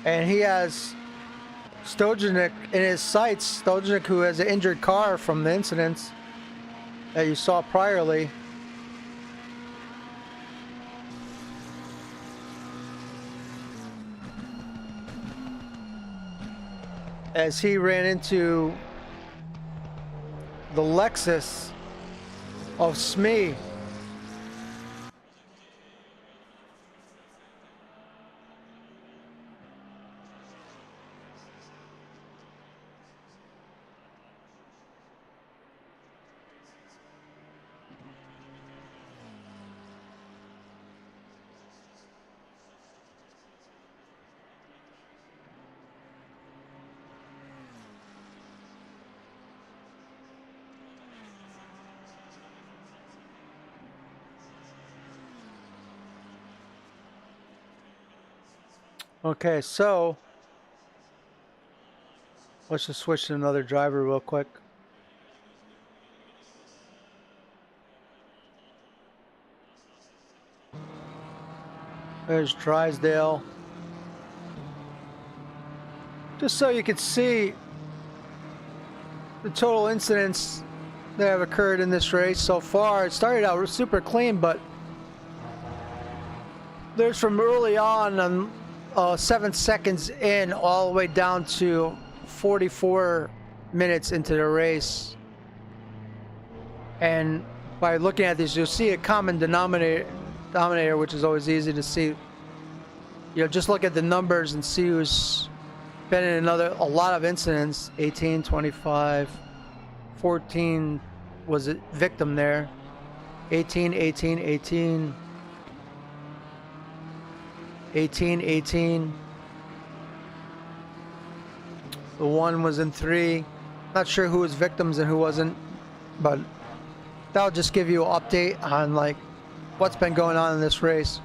Speaker 1: And he has Stojanik in his sights. Stojanik, who has an injured car from the incidents that you saw priorly. As he ran into the Lexus of Smee. Okay, so let's just switch to another driver real quick. There's Drysdale. Just so you can see the total incidents that have occurred in this race so far. It started out super clean, but there's from early on 7 seconds in all the way down to 44 minutes into the race. And by looking at this, you'll see a common denominator, which is always easy to see. You know, just look at the numbers and see been in a lot of incidents. 18, 25, 14 was a victim there. 18, 18, 18, 18, 18. The one was in 3. Not sure who was victims and who wasn't, but that'll just give you an update on like what's been going on in this race.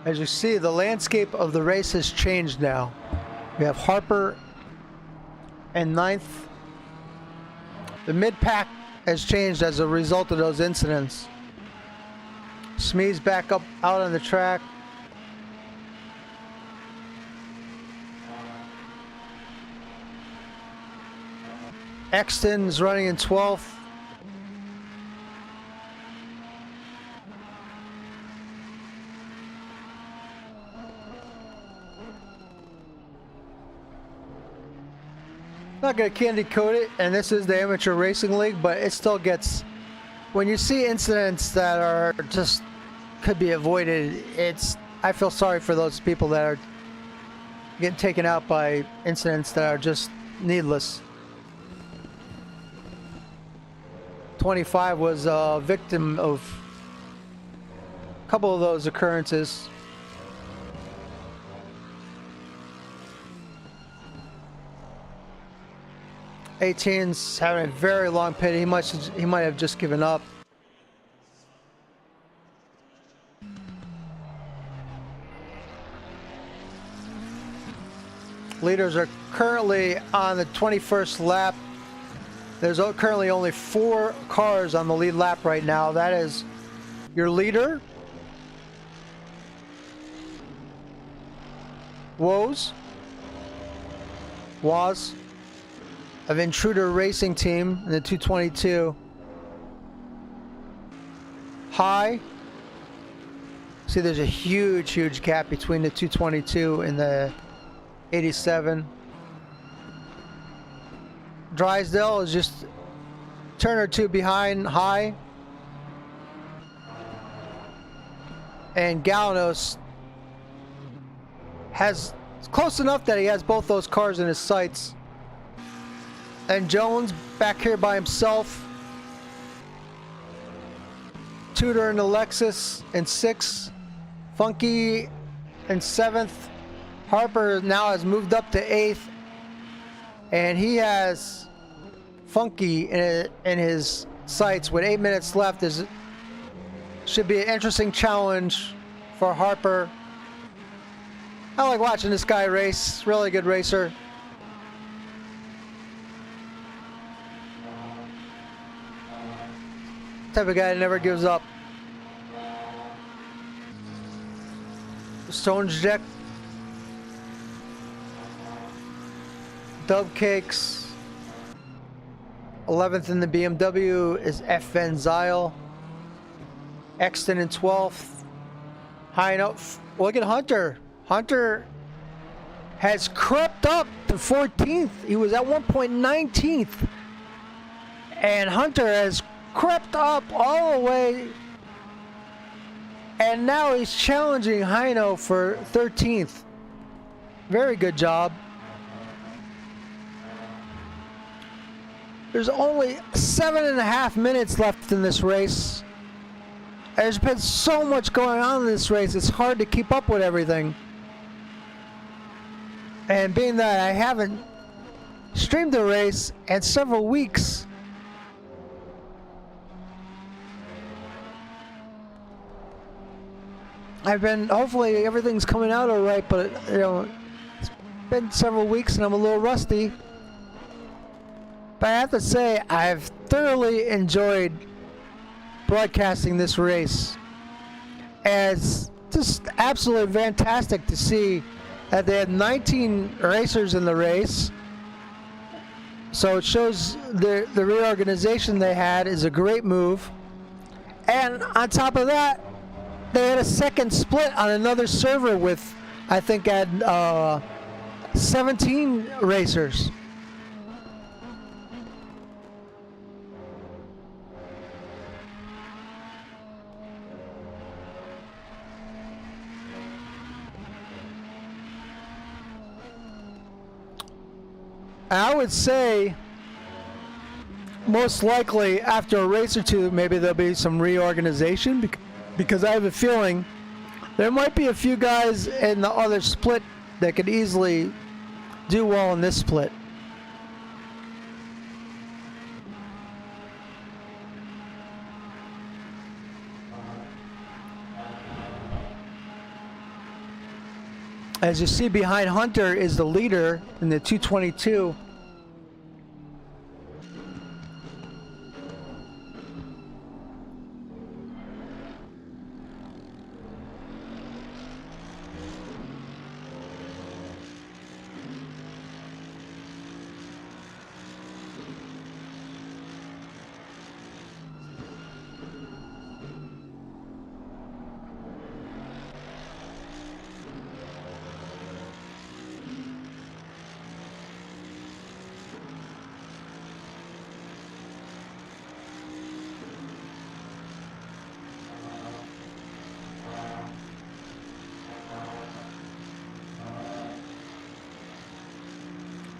Speaker 1: As you see, the landscape of the race has changed now. We have Harper in 9th. The mid-pack has changed as a result of those incidents. Smee's back up out on the track. Exton's running in 12th. Not going to candy coat it, and this is the amateur racing league, but it still gets, when you see incidents that are just could be avoided, I feel sorry for those people that are getting taken out by incidents that are just needless. 25 was a victim of a couple of those occurrences. '18's having a very long pit. He might have just given up. Leaders are currently on the 21st lap. There's currently only 4 cars on the lead lap right now. That is your leader, Woz of Intruder Racing Team in the 222. High. See, there's a huge gap between the 222 and the 87. Drysdale is just a turn or 2 behind High. And Galanos has close enough that he has both those cars in his sights. And Jones back here by himself. Tudor in the Lexus in 6th. Funky in 7th. Harper now has moved up to 8th. And he has Funky in his sights with 8 minutes left. Should be an interesting challenge for Harper. I like watching this guy race. Really good racer. Type of guy that never gives up. Stone's Deck. Dub Cakes. 11th in the BMW is F. Van Zyl. Exton in 12th. High enough. Look at Hunter. Hunter has crept up to 14th. He was at one point 19th. And Hunter has crept up all the way, and now he's challenging Heino for 13th. Very good job. There's only 7.5 minutes left in this race. There's been so much going on in this race, it's hard to keep up with everything. And being that I haven't streamed the race in several weeks, hopefully everything's coming out all right, but you know, it's been several weeks and I'm a little rusty. But I have to say, I've thoroughly enjoyed broadcasting this race. And it's just absolutely fantastic to see that they had 19 racers in the race. So it shows the reorganization they had is a great move. And on top of that, they had a second split on another server with, I think, had 17 racers. I would say most likely after a race or two, maybe there'll be some reorganization because I have a feeling there might be a few guys in the other split that could easily do well in this split. As you see behind Hunter is the leader in the 222.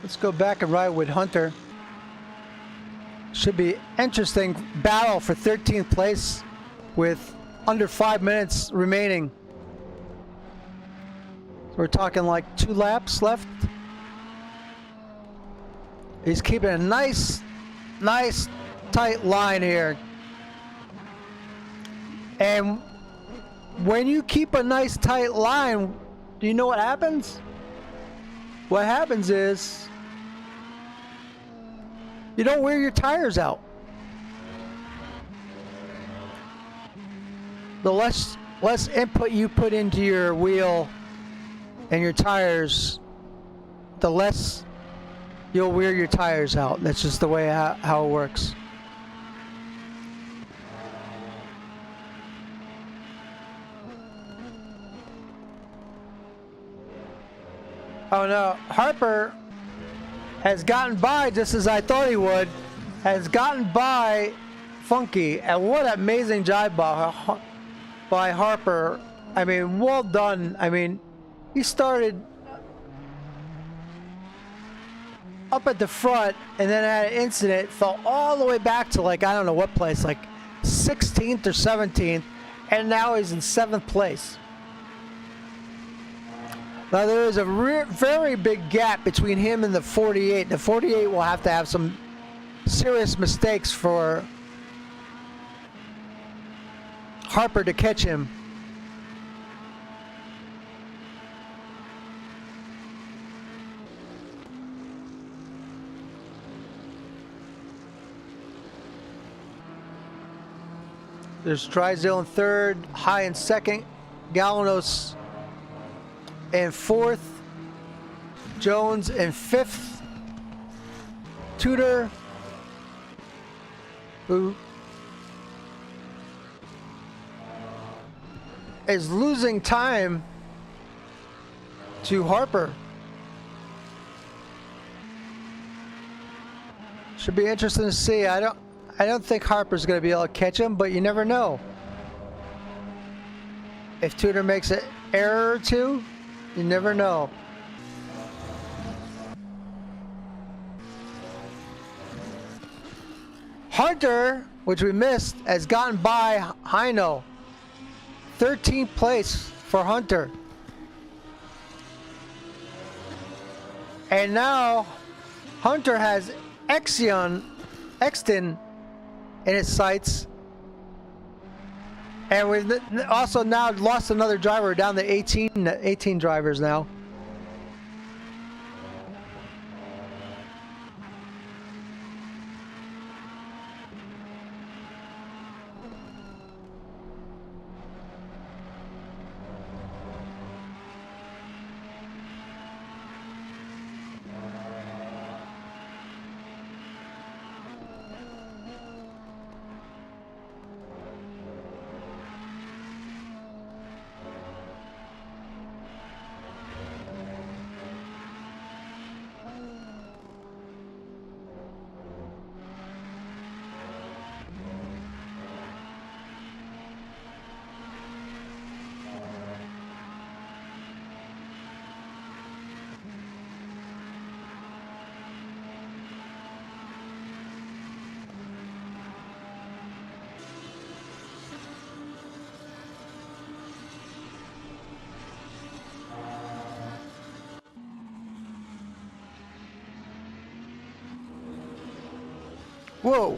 Speaker 1: Let's go back and ride with Hunter. Should be interesting battle for 13th place with under 5 minutes remaining. So we're talking like 2 laps left. He's keeping a nice tight line here. And when you keep a nice tight line, do you know what happens? What happens is you don't wear your tires out. The less input you put into your wheel and your tires, the less you'll wear your tires out. That's just the way how it works. Oh no, Harper has gotten by just as I thought he would. Has gotten by Funky, and what an amazing job by Harper. I mean, well done. I mean, he started up at the front and then had an incident, fell all the way back to like, I don't know what place, like 16th or 17th, and now he's in 7th place. Now there is a very big gap between him and the 48. The 48 will have to have some serious mistakes for Harper to catch him. There's Drysdale in 3rd, High in 2nd, Galanos in 4th, Jones in 5th, Tudor, who is losing time to Harper. Should be interesting to see. I don't think Harper's going to be able to catch him, but you never know. If Tudor makes an error or two, you never know. Hunter, which we missed, has gotten by Heino. 13th place for Hunter. And now Hunter has Exton in his sights. And we've also now lost another driver, down to 18 drivers now. Whoa.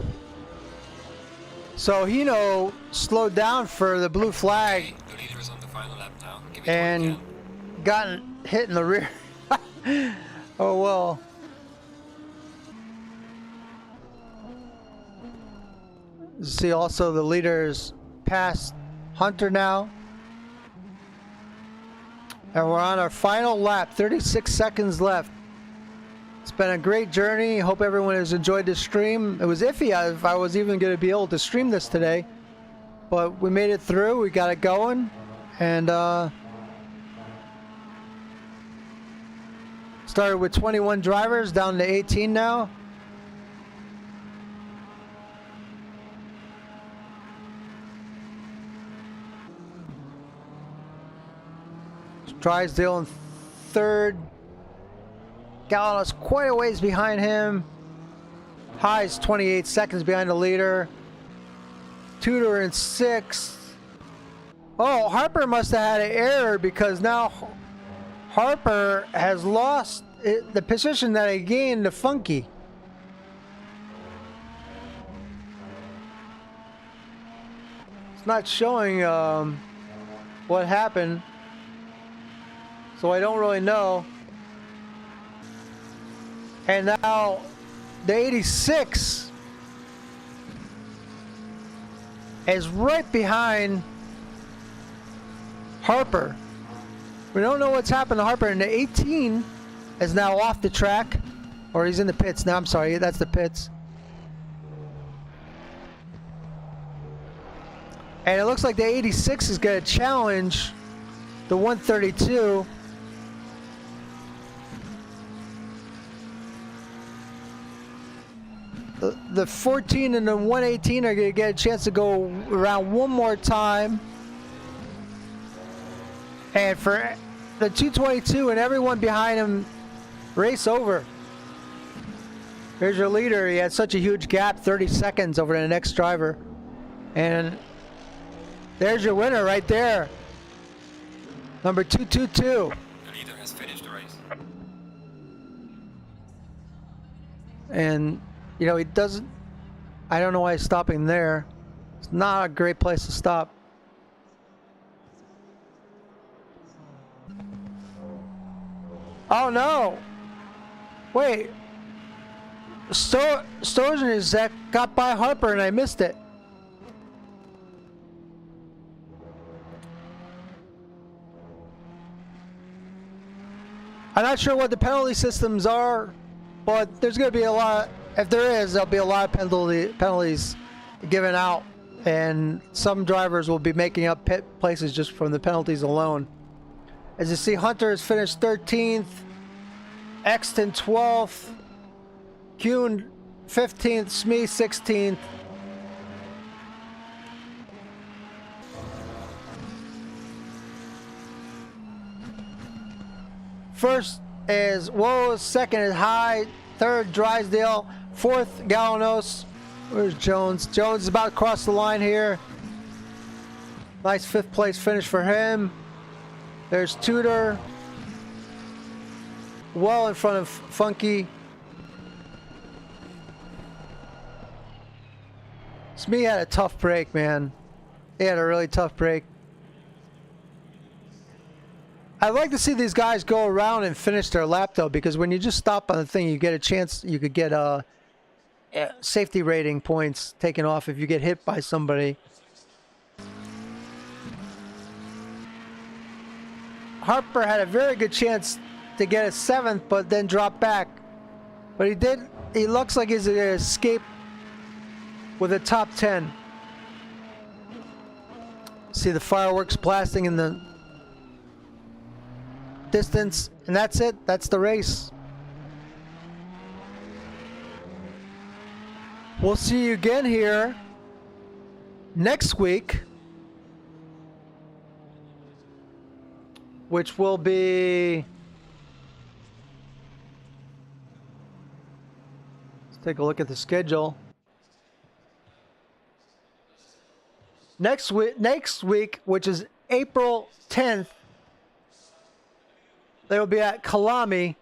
Speaker 1: So Hino slowed down for the blue flag.
Speaker 2: The leader is on the final lap now. Give it
Speaker 1: And
Speaker 2: all you
Speaker 1: gotten hit in the rear. Oh well. See also the leaders past Hunter now. And we're on our final lap, 36 seconds left. It's been a great journey. Hope everyone has enjoyed this stream. It was iffy if I was even going to be able to stream this today. But we made it through. We got it going. And started with 21 drivers, down to 18 now. Drysdale in third. Gallon's quite a ways behind him. High's 28 seconds behind the leader. Tudor in sixth. Oh, Harper must have had an error because now Harper has lost the position that he gained to Funky. It's not showing what happened, so I don't really know. And now the 86 is right behind Harper. We don't know what's happened to Harper, and the 18 is now off the track, or he's in the pits now. I'm sorry, that's the pits. And it looks like the 86 is going to challenge the 132. The 14 and the 118 are going to get a chance to go around one more time. And for the 222 and everyone behind him, race over. Here's your leader. He had such a huge gap, 30 seconds over the next driver. And there's your winner right there. Number 222.
Speaker 2: The leader has finished the race.
Speaker 1: And, you know, he doesn't... I don't know why he's stopping there. It's not a great place to stop. Oh no! Wait. Stojan is that got by Harper and I missed it. I'm not sure what the penalty systems are, but there's going to be a lot. If there is, there'll be a lot of penalties given out, and some drivers will be making up pit places just from the penalties alone. As you see, Hunter has finished 13th, Exton 12th, Kuhn 15th, Smee 16th. First is Woes, second is High, third Drysdale, fourth Galanos. Where's Jones? Jones is about to cross the line here. Nice fifth place finish for him. There's Tudor, well in front of Funky. Smee had a tough break, man. He had a really tough break. I'd like to see these guys go around and finish their lap, though, because when you just stop on the thing, you get a chance, you could get safety rating points taken off if you get hit by somebody. Harper had a very good chance to get a 7th, but then dropped back. But he did, he looks like he's going to escape with a top 10. See the fireworks blasting in the distance, and that's it. That's the race. We'll see you again here next week, which will be, let's take a look at the schedule. Next week, which is April 10th, they will be at Kalami.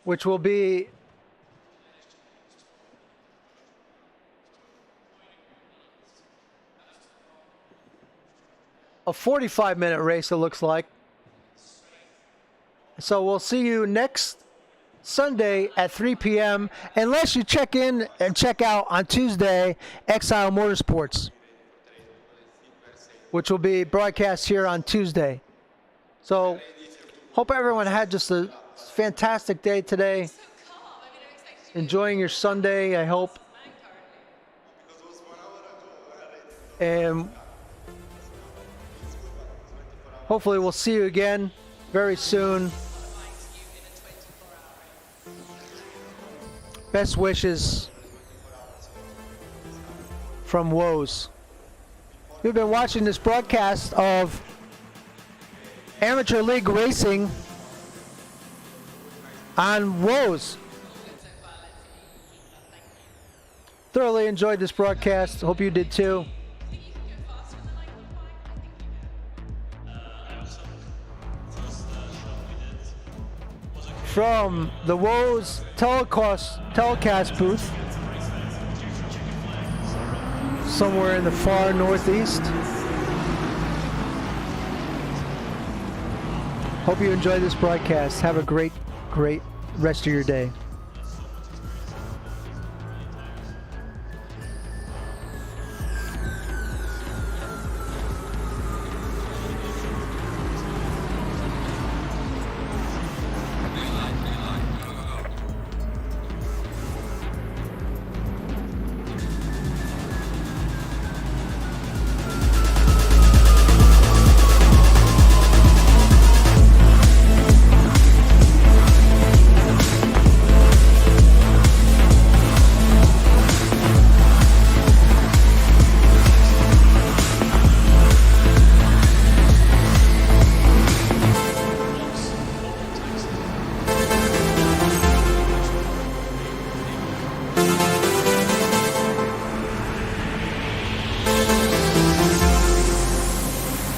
Speaker 1: which will be a 45-minute race, it looks like. So we'll see you next Sunday at 3 p.m. unless you check in and check out on Tuesday Exile Motorsports, which will be broadcast here on Tuesday. So hope everyone had just a fantastic day today. Enjoying your Sunday, I hope. And hopefully we'll see you again very soon. Best wishes from Woes. You've been watching this broadcast of Amateur League Racing on Woes. Thoroughly enjoyed this broadcast. Hope you did too. From the Woes telecast booth, somewhere in the far northeast. Hope you enjoyed this broadcast. Have a great rest of your day.